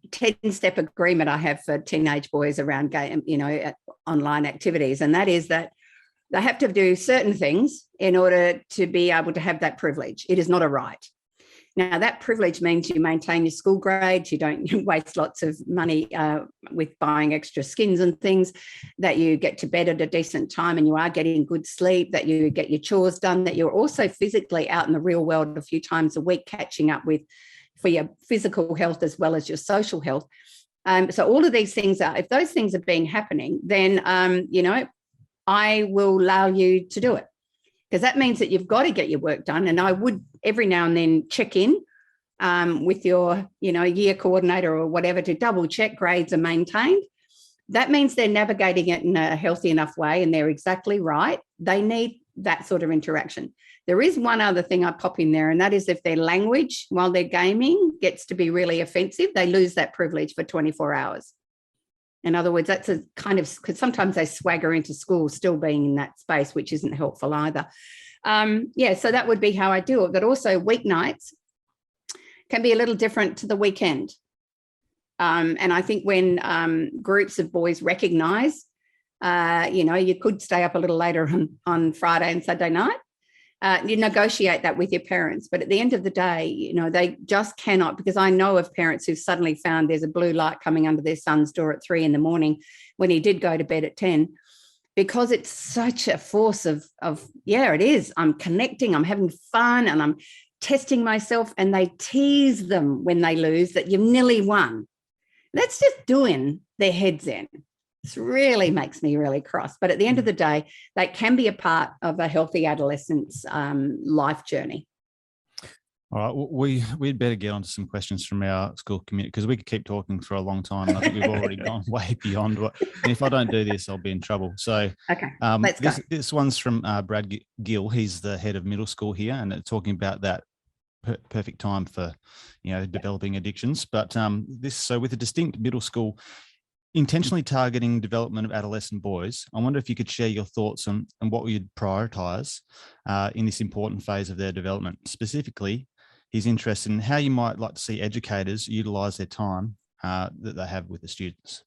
10-step agreement I have for teenage boys around game, online activities, and that is that they have to do certain things in order to be able to have that privilege. It is not a right. Now, that privilege means you maintain your school grades, you don't waste lots of money with buying extra skins and things, that you get to bed at a decent time and you are getting good sleep, that you get your chores done, that you're also physically out in the real world a few times a week catching up with for your physical health as well as your social health. So all of these things if those things are happening, then, I will allow you to do it. Because that means that you've got to get your work done. And I would every now and then check in with your, year coordinator or whatever to double check grades are maintained. That means they're navigating it in a healthy enough way and they're exactly right. They need that sort of interaction. There is one other thing I pop in there, and that is if their language while they're gaming gets to be really offensive, they lose that privilege for 24 hours. In other words, that's a kind of, because sometimes they swagger into school still being in that space, which isn't helpful either. So that would be how I do it. But also weeknights can be a little different to the weekend. And I think when groups of boys recognise, you could stay up a little later on Friday and Saturday night. You negotiate that with your parents. But at the end of the day, they just cannot, because I know of parents who've suddenly found there's a blue light coming under their son's door at 3 a.m. when he did go to bed at 10, because it's such a force of it is. I'm connecting, I'm having fun, and I'm testing myself, and they tease them when they lose that you've nearly won. That's just doing their heads in. This really makes me really cross. But at the end of the day, that can be a part of a healthy adolescent's life journey. All right, we'd better get on to some questions from our school community, because we could keep talking for a long time. And I think we've already gone way beyond what. And if I don't do this, I'll be in trouble. So, okay, let's go. This one's from Brad Gill. He's the head of middle school here, and talking about that perfect time for, developing addictions. But so with a distinct middle school intentionally targeting development of adolescent boys, I wonder if you could share your thoughts on what you'd prioritise in this important phase of their development. Specifically, he's interested in how you might like to see educators utilise their time that they have with the students.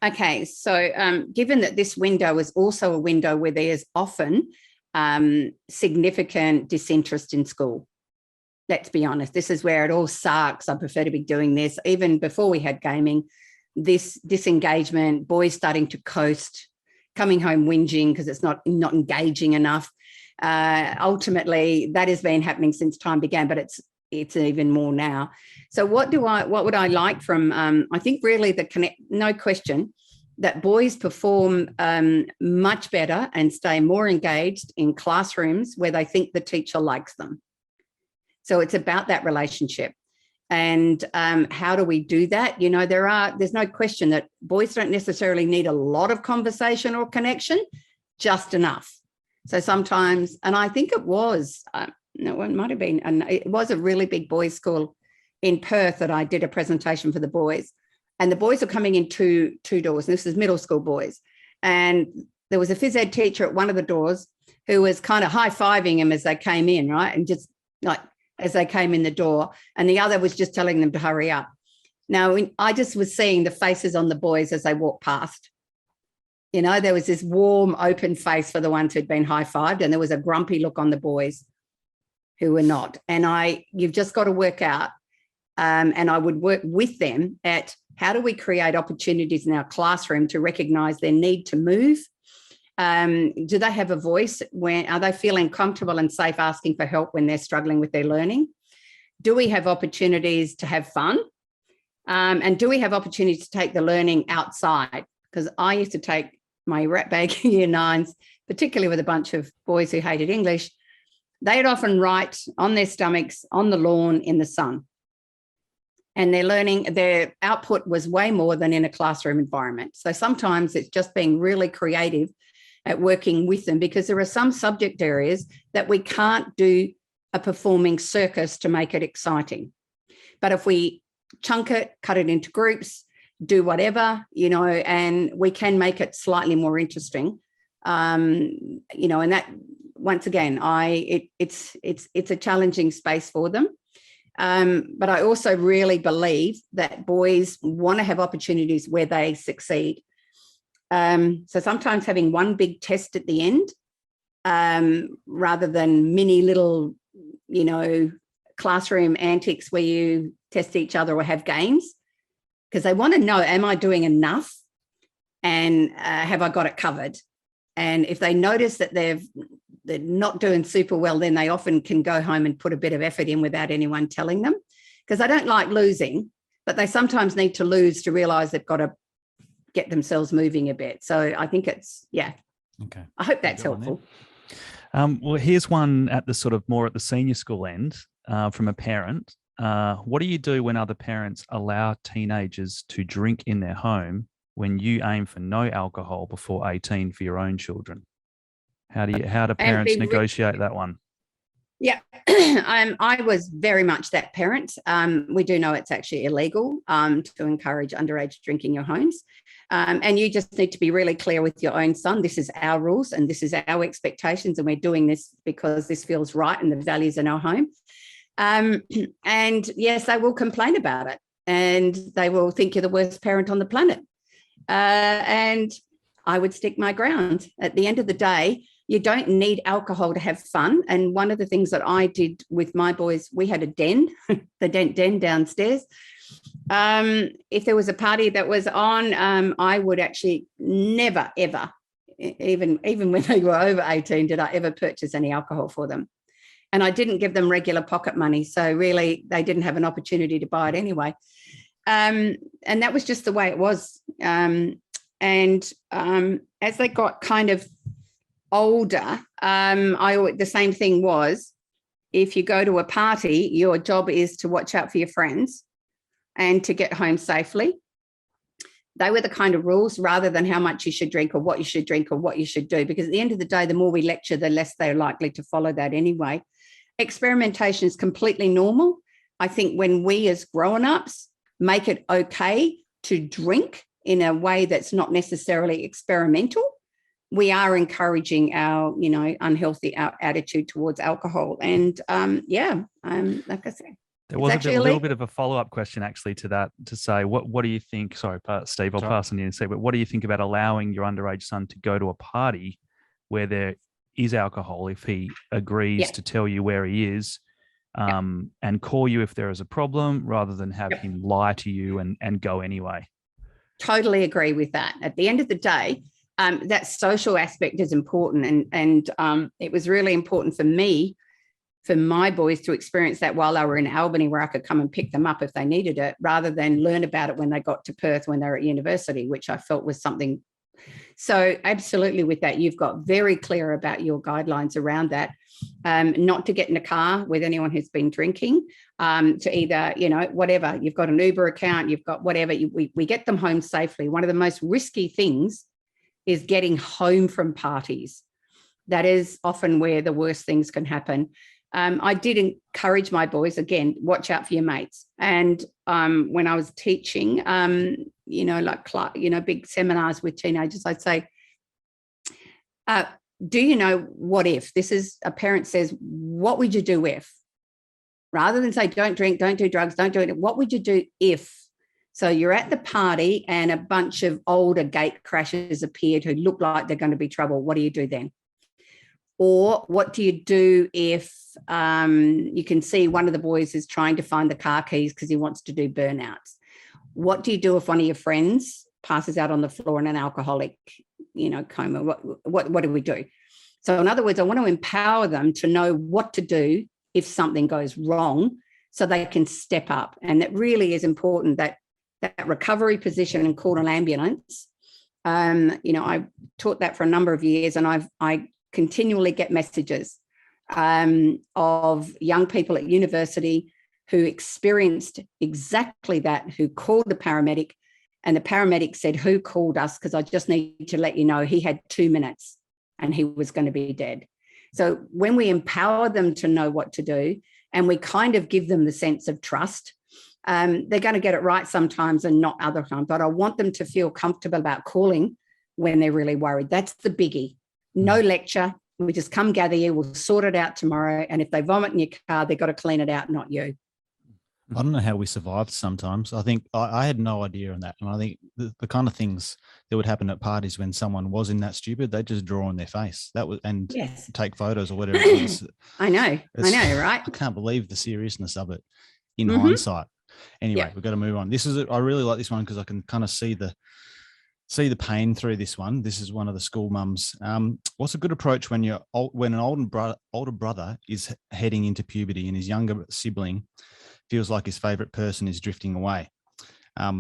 Okay, so given that this window is also a window where there's often significant disinterest in school, let's be honest, this is where it all sucks. I prefer to be doing this. Even before we had gaming, this disengagement, boys starting to coast, coming home whinging because it's not engaging enough. Ultimately, that has been happening since time began, but it's even more now. So what would I like from, I think really no question that boys perform much better and stay more engaged in classrooms where they think the teacher likes them. So it's about that relationship. And how do we do that? There's no question that boys don't necessarily need a lot of conversation or connection, just enough. So sometimes, and I think it was, it was a really big boys' school in Perth that I did a presentation for the boys. And the boys were coming in two doors. And this is middle school boys. And there was a phys ed teacher at one of the doors who was kind of high-fiving them as they came in, right? And just like, as they came in the door, and the other was just telling them to hurry up. Now, I just was seeing the faces on the boys as they walked past. There was this warm, open face for the ones who'd been high-fived, and there was a grumpy look on the boys who were not. And you've just got to work out, and I would work with them at how do we create opportunities in our classroom to recognise their need to move Do they have a voice? Are they feeling comfortable and safe asking for help when they're struggling with their learning? Do we have opportunities to have fun? And do we have opportunities to take the learning outside? Because I used to take my rat bag year nines, particularly with a bunch of boys who hated English. They'd often write on their stomachs on the lawn in the sun. And their output was way more than in a classroom environment. So sometimes it's just being really creative at working with them, because there are some subject areas that we can't do a performing circus to make it exciting. But if we chunk it, cut it into groups, do whatever, and we can make it slightly more interesting, and that, once again, it's a challenging space for them. But I also really believe that boys want to have opportunities where they succeed. So sometimes having one big test at the end, rather than mini little, classroom antics where you test each other or have games, because they want to know, am I doing enough? And have I got it covered? And if they notice that they're not doing super well, then they often can go home and put a bit of effort in without anyone telling them, because they don't like losing, but they sometimes need to lose to realize they've got to get themselves moving a bit. So I think okay. I hope that's helpful. Well, here's one at the sort of more at the senior school end from a parent. What do you do when other parents allow teenagers to drink in their home when you aim for no alcohol before 18 for your own children? How do parents negotiate that one? Yeah, I was very much that parent. We do know it's actually illegal to encourage underage drinking in your homes. And you just need to be really clear with your own son. This is our rules and this is our expectations, and we're doing this because this feels right and the values in our home. And yes, they will complain about it and they will think you're the worst parent on the planet. And I would stick my ground. At the end of the day, you don't need alcohol to have fun. And one of the things that I did with my boys, we had a den, the Dent den downstairs. If there was a party that was on, I would actually never, ever, even when they were over 18, did I ever purchase any alcohol for them. And I didn't give them regular pocket money. So really, they didn't have an opportunity to buy it anyway. And that was just the way it was. As they got kind of older, the same thing was, if you go to a party, your job is to watch out for your friends and to get home safely. They were the kind of rules, rather than how much you should drink or what you should drink or what you should do, because at the end of the day, the more we lecture, the less they're likely to follow that anyway. Experimentation is completely normal. I think when we as grown-ups make it okay to drink in a way that's not necessarily experimental, we are encouraging our, unhealthy attitude towards alcohol. And like I said, there was a little bit of a follow-up question actually to that, to say, what do you think? Sorry, Steve, I'll pass on you and say, but what do you think about allowing your underage son to go to a party where there is alcohol if he agrees to tell you where he is, and call you if there is a problem, rather than have him lie to you and go anyway? Totally agree with that. At the end of the day, that social aspect is important. And it was really important for me, for my boys to experience that while they were in Albany, where I could come and pick them up if they needed it, rather than learn about it when they got to Perth when they were at university, which I felt was something. So absolutely with that, you've got very clear about your guidelines around that, not to get in a car with anyone who's been drinking, to either, whatever, you've got an Uber account, you've got whatever, we get them home safely. One of the most risky things is getting home from parties. That is often where the worst things can happen. I did encourage my boys, again, watch out for your mates. And when I was teaching, big seminars with teenagers, I'd say, do you know what if? This is a parent says, what would you do if? Rather than say, don't drink, don't do drugs, don't do it. What would you do if? So you're at the party and a bunch of older gate crashers appeared who look like they're going to be trouble. What do you do then? Or what do you do if you can see one of the boys is trying to find the car keys because he wants to do burnouts? What do you do if one of your friends passes out on the floor and an alcoholic coma. What do we do? So in other words, I want to empower them to know what to do if something goes wrong so they can step up. And that really is important, that recovery position and call an ambulance. I taught that for a number of years, and I continually get messages of young people at university who experienced exactly that, who called the paramedic, and the paramedic said, "Who called us? Because I just need to let you know he had 2 minutes and he was going to be dead." So when we empower them to know what to do, and we kind of give them the sense of trust, they're going to get it right sometimes and not other times. But I want them to feel comfortable about calling when they're really worried. That's the biggie. No lecture. We just come gather you. We'll sort it out tomorrow. And if they vomit in your car, they've got to clean it out, not you. I don't know how we survived sometimes. I think I had no idea on that. And I think the kind of things that would happen at parties when someone was in that stupid, they just draw on their face. That was, and yes, take photos or whatever it is. I know, right? I can't believe the seriousness of it in hindsight. Anyway, we've got to move on. I really like this one because I can kind of see the pain through this one. This is one of the school mums. What's a good approach when an older brother is heading into puberty and his younger sibling feels like his favorite person is drifting away,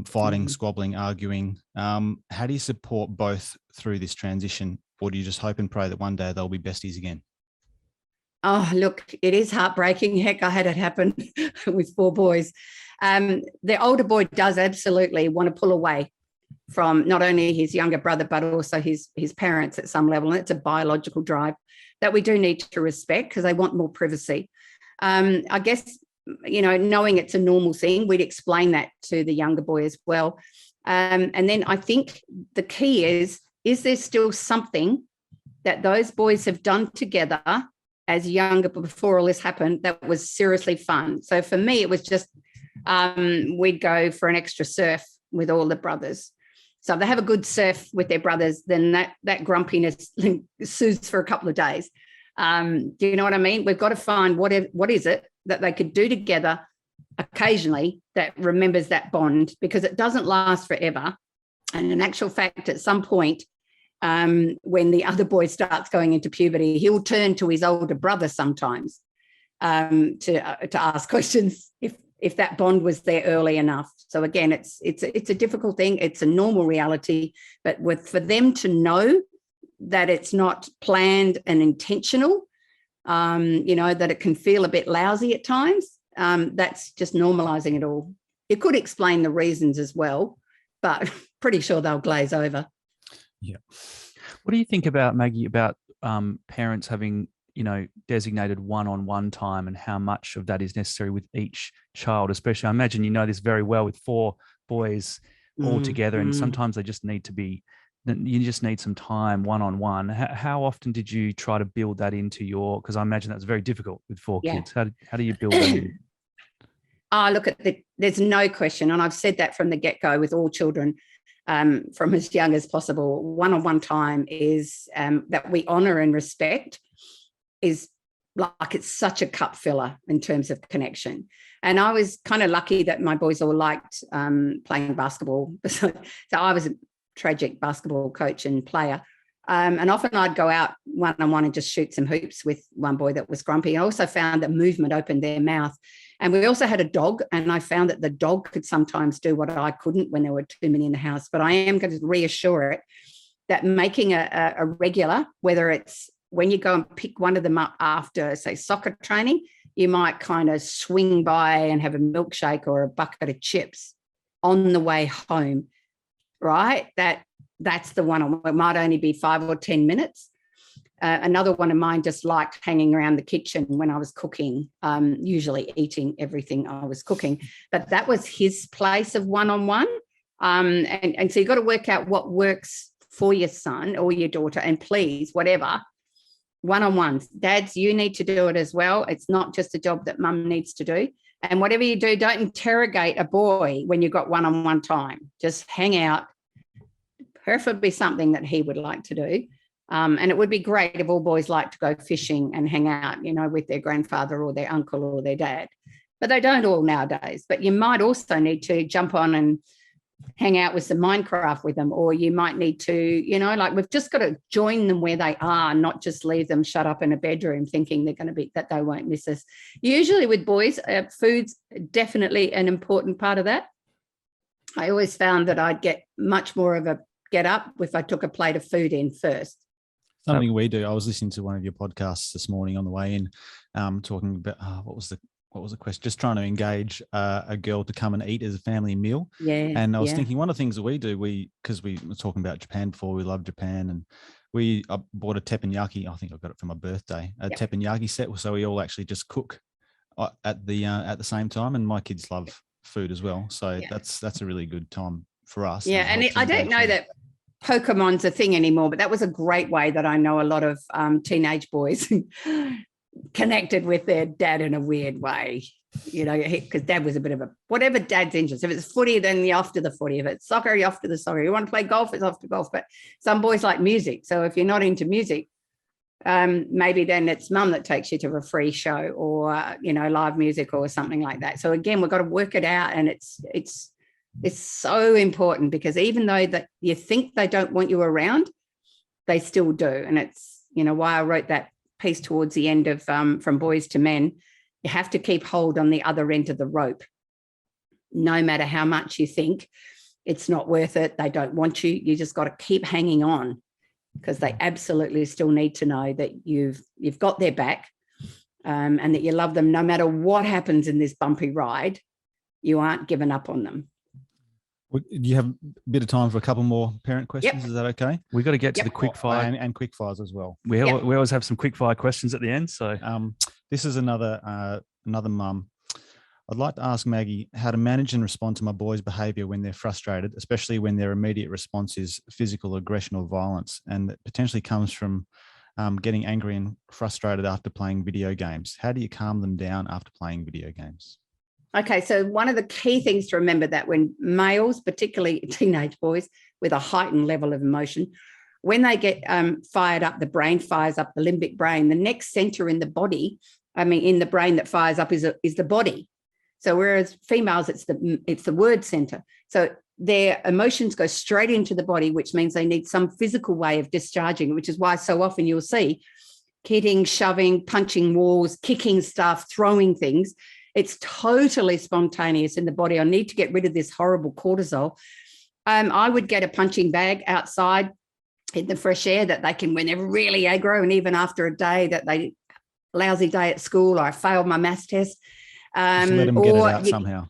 fighting, squabbling, arguing? How do you support both through this transition, or do you just hope and pray that one day they'll be besties again? Oh, look, it is heartbreaking. Heck, I had it happen with 4 boys. The older boy does absolutely want to pull away from not only his younger brother, but also his parents at some level. And it's a biological drive that we do need to respect because they want more privacy. I guess, knowing it's a normal thing, we'd explain that to the younger boy as well. And then I think the key is there still something that those boys have done together as younger before all this happened that was seriously fun? So for me, it was just we'd go for an extra surf with all the brothers. So if they have a good surf with their brothers, then that grumpiness soothes for a couple of days. Do you know what I mean? We've got to find what is it that they could do together occasionally that remembers that bond, because it doesn't last forever. And in actual fact, at some point, when the other boy starts going into puberty, he'll turn to his older brother sometimes to ask questions if that bond was there early enough. So again, it's a difficult thing. It's a normal reality, but for them to know that it's not planned and intentional, that it can feel a bit lousy at times. That's just normalizing it all. You could explain the reasons as well, but pretty sure they'll glaze over. Yeah. What do you think about, Maggie, about parents having, designated one-on-one time and how much of that is necessary with each child? Especially, I imagine you know this very well with 4 boys all together, and sometimes you just need some time one-on-one. How often did you try to build that into because I imagine that's very difficult with 4 kids. How do you build that in? Look, there's no question, and I've said that from the get-go with all children, from as young as possible. One-on-one time is that we honour and respect is like it's such a cup filler in terms of connection. And I was kind of lucky that my boys all liked playing basketball. So I was a tragic basketball coach and player. And often I'd go out one-on-one and just shoot some hoops with one boy that was grumpy. I also found that movement opened their mouth. And we also had a dog, and I found that the dog could sometimes do what I couldn't when there were too many in the house. But I am going to reassure it that making a regular, whether it's when you go and pick one of them up after, say, soccer training, you might kind of swing by and have a milkshake or a bucket of chips on the way home, right? That's the one. It might only be 5 or 10 minutes. Another one of mine just liked hanging around the kitchen when I was cooking, usually eating everything I was cooking. But that was his place of one-on-one. And so you've got to work out what works for your son or your daughter, and please, whatever, one-on-ones. Dads, you need to do it as well. It's not just a job that mum needs to do. And whatever you do, don't interrogate a boy when you've got one-on-one time. Just hang out, preferably something that he would like to do. And it would be great if all boys like to go fishing and hang out, with their grandfather or their uncle or their dad. But they don't all nowadays. But you might also need to jump on and hang out with some Minecraft with them, or you might need to, like we've just got to join them where they are, not just leave them shut up in a bedroom thinking they're going to be, that they won't miss us. Usually with boys, food's definitely an important part of that. I always found that I'd get much more of a get up if I took a plate of food in first. Something we do. I was listening to one of your podcasts this morning on the way in, talking about what was the question? Just trying to engage a girl to come and eat as a family meal. Yeah. And I was thinking one of the things that we do, because we were talking about Japan before, we love Japan, and I bought a teppanyaki. I think I got it for my birthday, teppanyaki set. So we all actually just cook at the same time, and my kids love food as well. So that's a really good time for us. Yeah, and I don't know that Pokemon's a thing anymore, but that was a great way that I know a lot of teenage boys connected with their dad in a weird way, because dad was a bit of a, whatever dad's interest. If it's footy, then you're off to the footy. If it's soccer, you're off to the soccer. You want to play golf, it's off to golf. But some boys like music. So if you're not into music, maybe then it's mum that takes you to a free show or, live music or something like that. So again, we've got to work it out, and it's so important, because even though that you think they don't want you around, they still do. And it's, why I wrote that piece towards the end of From Boys to Men. You have to keep hold on the other end of the rope. No matter how much you think it's not worth it, they don't want you, you just got to keep hanging on, because they absolutely still need to know that you've got their back, and that you love them no matter what happens in this bumpy ride. You aren't giving up on them. Do you have a bit of time for a couple more parent questions? Yep. Is that okay? We've got to get to the quick fire and quick fires as well. We always have some quick fire questions at the end. So this is another mum. I'd like to ask Maggie how to manage and respond to my boys' behaviour when they're frustrated, especially when their immediate response is physical aggression or violence, and that potentially comes from getting angry and frustrated after playing video games. How do you calm them down after playing video games? Okay, so one of the key things to remember that when males, particularly teenage boys with a heightened level of emotion, when they get fired up, the brain fires up, the limbic brain, the next center in the body, in the brain that fires up is the body. So whereas females, it's the word center. So their emotions go straight into the body, which means they need some physical way of discharging, which is why so often you'll see hitting, shoving, punching walls, kicking stuff, throwing things. It's totally spontaneous in the body. I need to get rid of this horrible cortisol. I would get a punching bag outside in the fresh air that they can, when they're really aggro, and even after a day that they lousy day at school, or I failed my maths test. Just let them get it out somehow.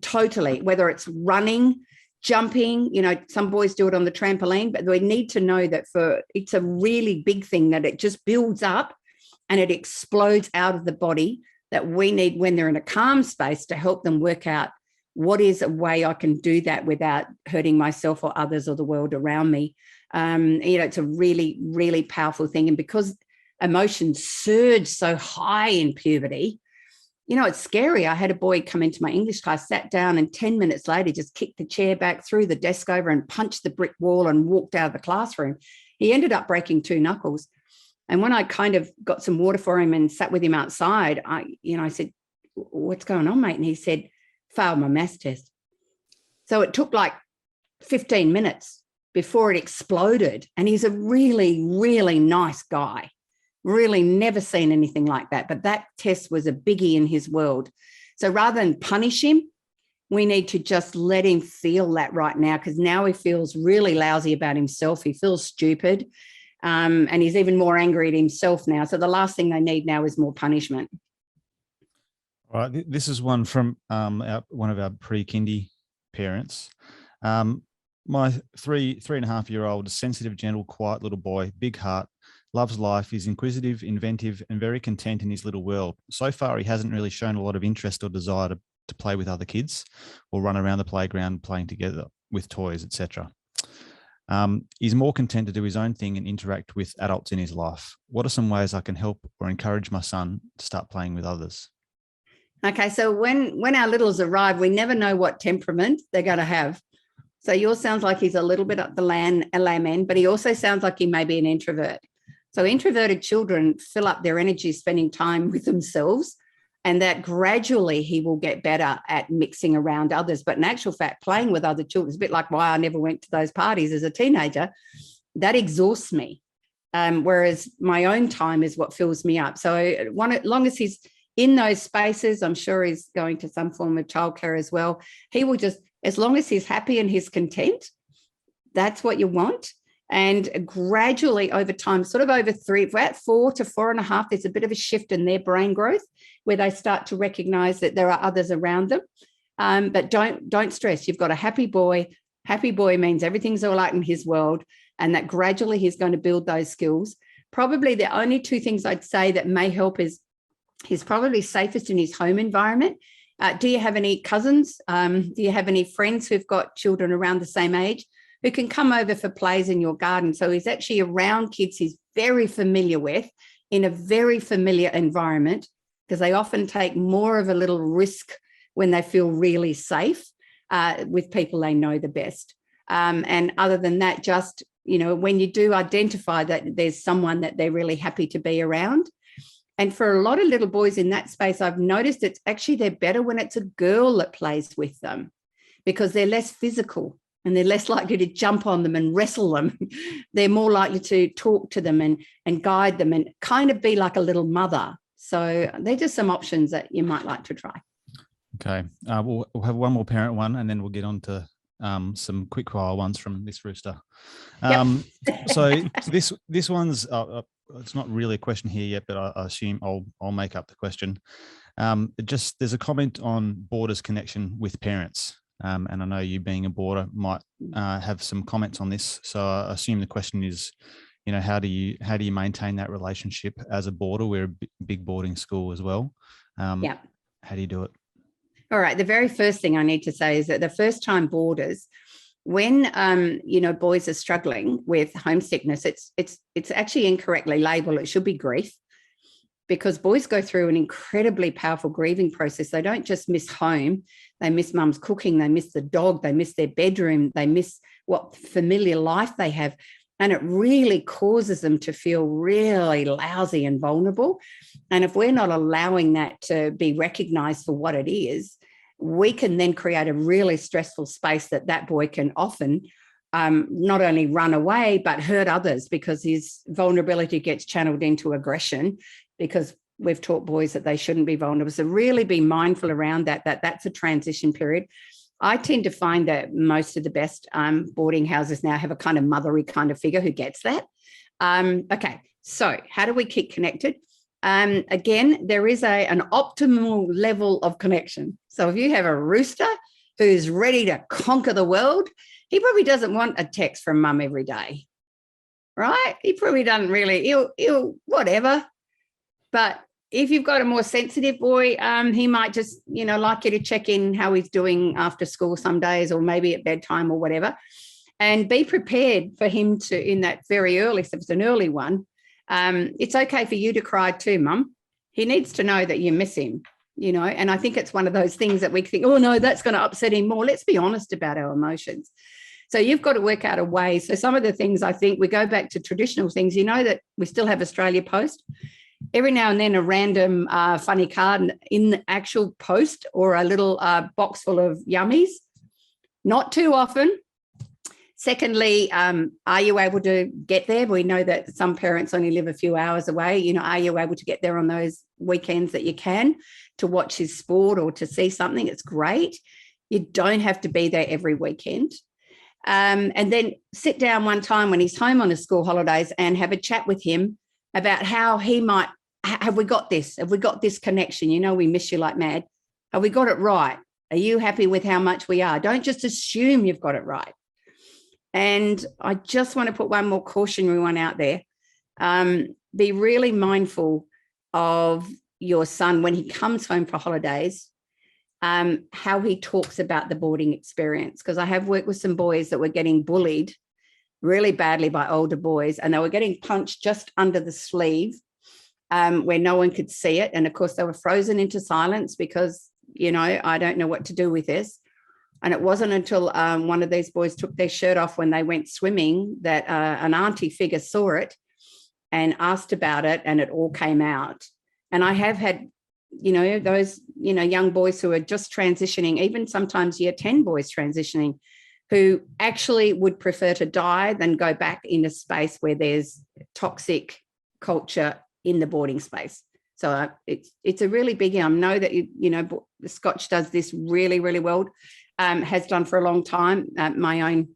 Totally, whether it's running, jumping, some boys do it on the trampoline, but we need to know that it's a really big thing that it just builds up and it explodes out of the body, that we need when they're in a calm space to help them work out what is a way I can do that without hurting myself or others or the world around me. It's a really, really powerful thing. And because emotions surge so high in puberty, it's scary. I had a boy come into my English class, sat down, and 10 minutes later just kicked the chair back, threw the desk over and punched the brick wall and walked out of the classroom. He ended up breaking 2 knuckles. And when I kind of got some water for him and sat with him outside, I said, "What's going on, mate?" And he said, "Failed my maths test." So it took like 15 minutes before it exploded. And he's a really, really nice guy. Really never seen anything like that. But that test was a biggie in his world. So rather than punish him, we need to just let him feel that right now, because now he feels really lousy about himself. He feels stupid. And he's even more angry at himself now. So the last thing they need now is more punishment. All right. This is one from one of our pre-kindy parents. My 3.5-year-old, sensitive, gentle, quiet little boy, big heart, loves life, is inquisitive, inventive, and very content in his little world. So far, he hasn't really shown a lot of interest or desire to play with other kids or run around the playground playing together with toys, etc. He's more content to do his own thing and interact with adults in his life. What are some ways I can help or encourage my son to start playing with others? Okay, so when our littles arrive, we never know what temperament they're going to have. So yours sounds like he's a little bit up the lamb end, but he also sounds like he may be an introvert. So introverted children fill up their energy spending time with themselves, and that gradually he will get better at mixing around others. But in actual fact, playing with other children is a bit like why I never went to those parties as a teenager. That exhausts me. Whereas my own time is what fills me up. So as long as he's in those spaces, I'm sure he's going to some form of childcare as well. He will just, as long as he's happy and he's content, that's what you want. And gradually over time, sort of over 3, if we're at 4 to 4.5, there's a bit of a shift in their brain growth where they start to recognize that there are others around them. But don't stress. You've got a happy boy. Happy boy means everything's all right in his world, and that gradually he's going to build those skills. Probably the only 2 things I'd say that may help is he's probably safest in his home environment. Do you have any cousins? Do you have any friends who've got children around the same age who can come over for plays in your garden? So he's actually around kids he's very familiar with in a very familiar environment, because they often take more of a little risk when they feel really safe with people they know the best. And other than that, just, when you do identify that there's someone that they're really happy to be around. And for a lot of little boys in that space, I've noticed it's actually they're better when it's a girl that plays with them, because they're less physical and they're less likely to jump on them and wrestle them. They're more likely to talk to them and guide them and kind of be like a little mother. So they're just some options that you might like to try. Okay. We'll have one more parent one, and then we'll get on to some quick fire ones from Miss Rooster. So this one's it's not really a question here yet, but I assume I'll make up the question. There's a comment on boarders' connection with parents, and I know you being a boarder might have some comments on this. So I assume the question is, how do you maintain that relationship as a boarder? We're a big boarding school as well. How do you do it? All right. The very first thing I need to say is that the first time boarders, when boys are struggling with homesickness, it's actually incorrectly labeled. It should be grief, because boys go through an incredibly powerful grieving process. They don't just miss home. They miss mum's cooking. They miss the dog. They miss their bedroom. They miss what familiar life they have. And it really causes them to feel really lousy and vulnerable. And if we're not allowing that to be recognized for what it is, we can then create a really stressful space that boy can often not only run away, but hurt others, because his vulnerability gets channeled into aggression, because we've taught boys that they shouldn't be vulnerable. So really be mindful around that's a transition period. I tend to find that most of the best boarding houses now have a kind of mothery kind of figure who gets that. Okay, so how do we keep connected? Again, there is an optimal level of connection. So if you have a rooster who's ready to conquer the world, he probably doesn't want a text from mum every day, right? He probably doesn't really, he'll whatever. But if you've got a more sensitive boy, he might just, like you to check in how he's doing after school some days, or maybe at bedtime or whatever, and be prepared for him to, in that very early, so if it's an early one, it's okay for you to cry too, mum. He needs to know that you miss him, and I think it's one of those things that we think, oh no, that's going to upset him more. Let's be honest about our emotions. So you've got to work out a way. So some of the things, I think we go back to traditional things, that we still have Australia Post. Every now and then a random funny card in the actual post, or a little box full of yummies. Not too often. Secondly, are you able to get there? We know that some parents only live a few hours away. Are you able to get there on those weekends that you can to watch his sport or to see something? It's great. You don't have to be there every weekend. And then sit down one time when he's home on his school holidays and have a chat with him about how he might, have we got this? Have we got this connection? We miss you like mad. Have we got it right? Are you happy with how much we are? Don't just assume you've got it right. And I just want to put one more cautionary one out there. Be really mindful of your son when he comes home for holidays, how he talks about the boarding experience. Because I have worked with some boys that were getting bullied really badly by older boys, and they were getting punched just under the sleeve where no one could see it. And of course, they were frozen into silence because, I don't know what to do with this. And it wasn't until one of these boys took their shirt off when they went swimming that an auntie figure saw it and asked about it, and it all came out. And I have had those, young boys who are just transitioning, even sometimes year 10 boys transitioning, who actually would prefer to die than go back in a space where there's toxic culture in the boarding space. So it's a really big, I know that, the Scotch does this really, really well, has done for a long time. My own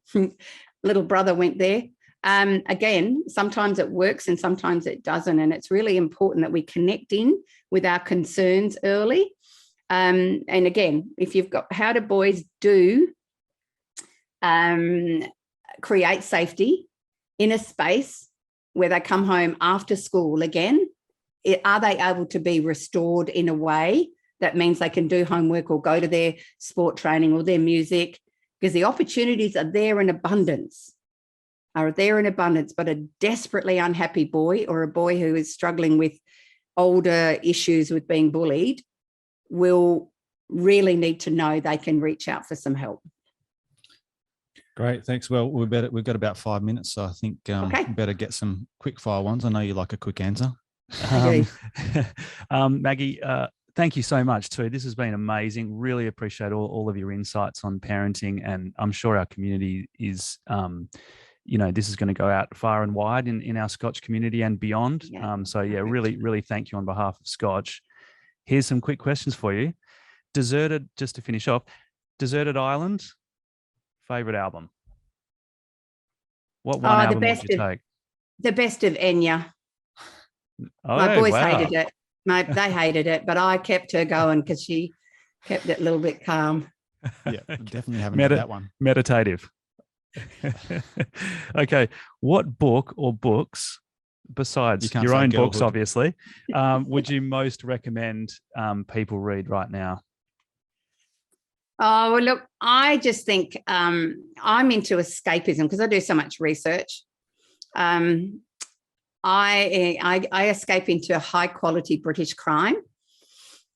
little brother went there. Again, sometimes it works and sometimes it doesn't. And it's really important that we connect in with our concerns early. And again, if you've got, how do boys create safety in a space where they come home after school again? Are they able to be restored in a way that means they can do homework or go to their sport training or their music? Because the opportunities are there in abundance, but a desperately unhappy boy or a boy who is struggling with older issues with being bullied will really need to know they can reach out for some help. Great, thanks. Well, we've got about 5 minutes, so I think we better get some quick fire ones. I know you like a quick answer. Maggie, thank you so much too. This has been amazing. Really appreciate all of your insights on parenting, and I'm sure our community is, this is going to go out far and wide in our Scotch community and beyond. Really, really thank you on behalf of Scotch. Here's some quick questions for you. Just to finish off, Deserted Island, favorite album? What one album would you take? The best of Enya. Oh, my boys hated it. They hated it, but I kept her going because she kept it a little bit calm. Yeah, definitely haven't had that one. Meditative. Okay. What book or books, besides your own books, obviously, would you most recommend people read right now? Oh, well, look, I just think I'm into escapism because I do so much research. I escape into high quality British crime.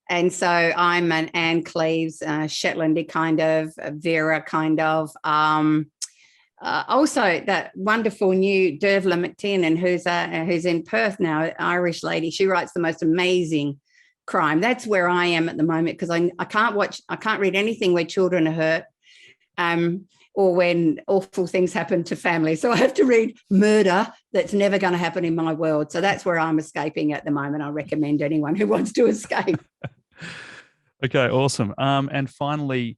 And so I'm an Anne Cleves, Shetlandy kind of, Vera kind of. Also that wonderful new Dervla McTiernan, who's in Perth now, Irish lady. She writes the most amazing crime. That's where I am at the moment because I can't read anything where children are hurt. Or when awful things happen to families. So I have to read murder that's never going to happen in my world. So that's where I'm escaping at the moment. I recommend anyone who wants to escape. Okay, awesome. And finally,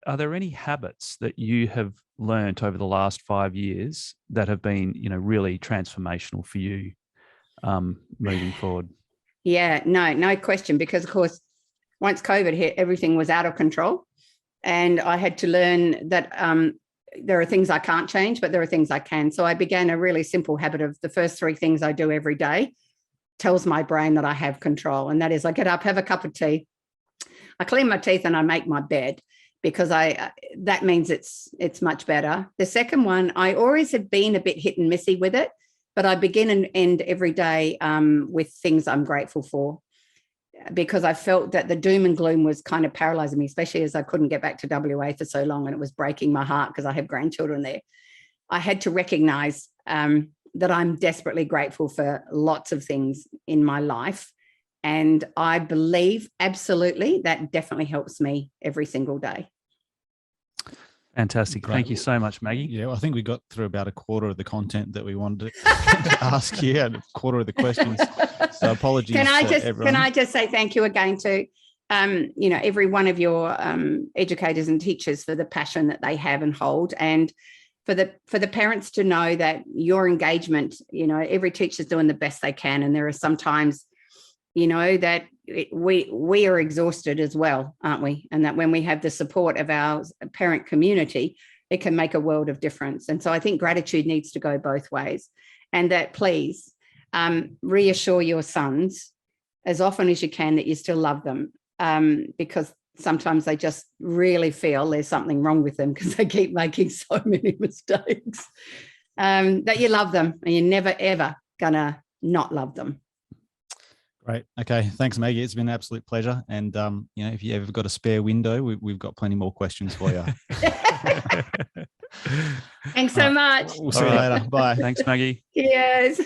are there any habits that you have learned over the last 5 years that have been, really transformational for you moving forward? Yeah, no question. Because, of course, once COVID hit, everything was out of control. And I had to learn that there are things I can't change, but there are things I can. So I began a really simple habit of the first 3 things I do every day tells my brain that I have control. And that is I get up, have a cup of tea, I clean my teeth and I make my bed because that means it's much better. The second one, I always have been a bit hit and missy with it, but I begin and end every day with things I'm grateful for. Because I felt that the doom and gloom was kind of paralyzing me, especially as I couldn't get back to WA for so long and it was breaking my heart because I have grandchildren there. I had to recognize that I'm desperately grateful for lots of things in my life. And I believe absolutely that definitely helps me every single day. Fantastic. Great. Thank you so much, Maggie. Yeah, well, I think we got through about a quarter of the content that we wanted to ask you and a quarter of the questions. So apologies. Can I just say thank you again to every one of your educators and teachers for the passion that they have and hold, and for the parents to know that your engagement, every teacher's doing the best they can, and there are sometimes, that we are exhausted as well, aren't we? And that when we have the support of our parent community, it can make a world of difference. And so I think gratitude needs to go both ways, and that please reassure your sons as often as you can that you still love them, because sometimes they just really feel there's something wrong with them because they keep making so many mistakes, that you love them and you're never, ever gonna not love them. Great. Okay. Thanks, Maggie. It's been an absolute pleasure. And, if you ever got a spare window, we've got plenty more questions for you. Thanks so much. We'll see you later. Bye. Thanks, Maggie. Cheers.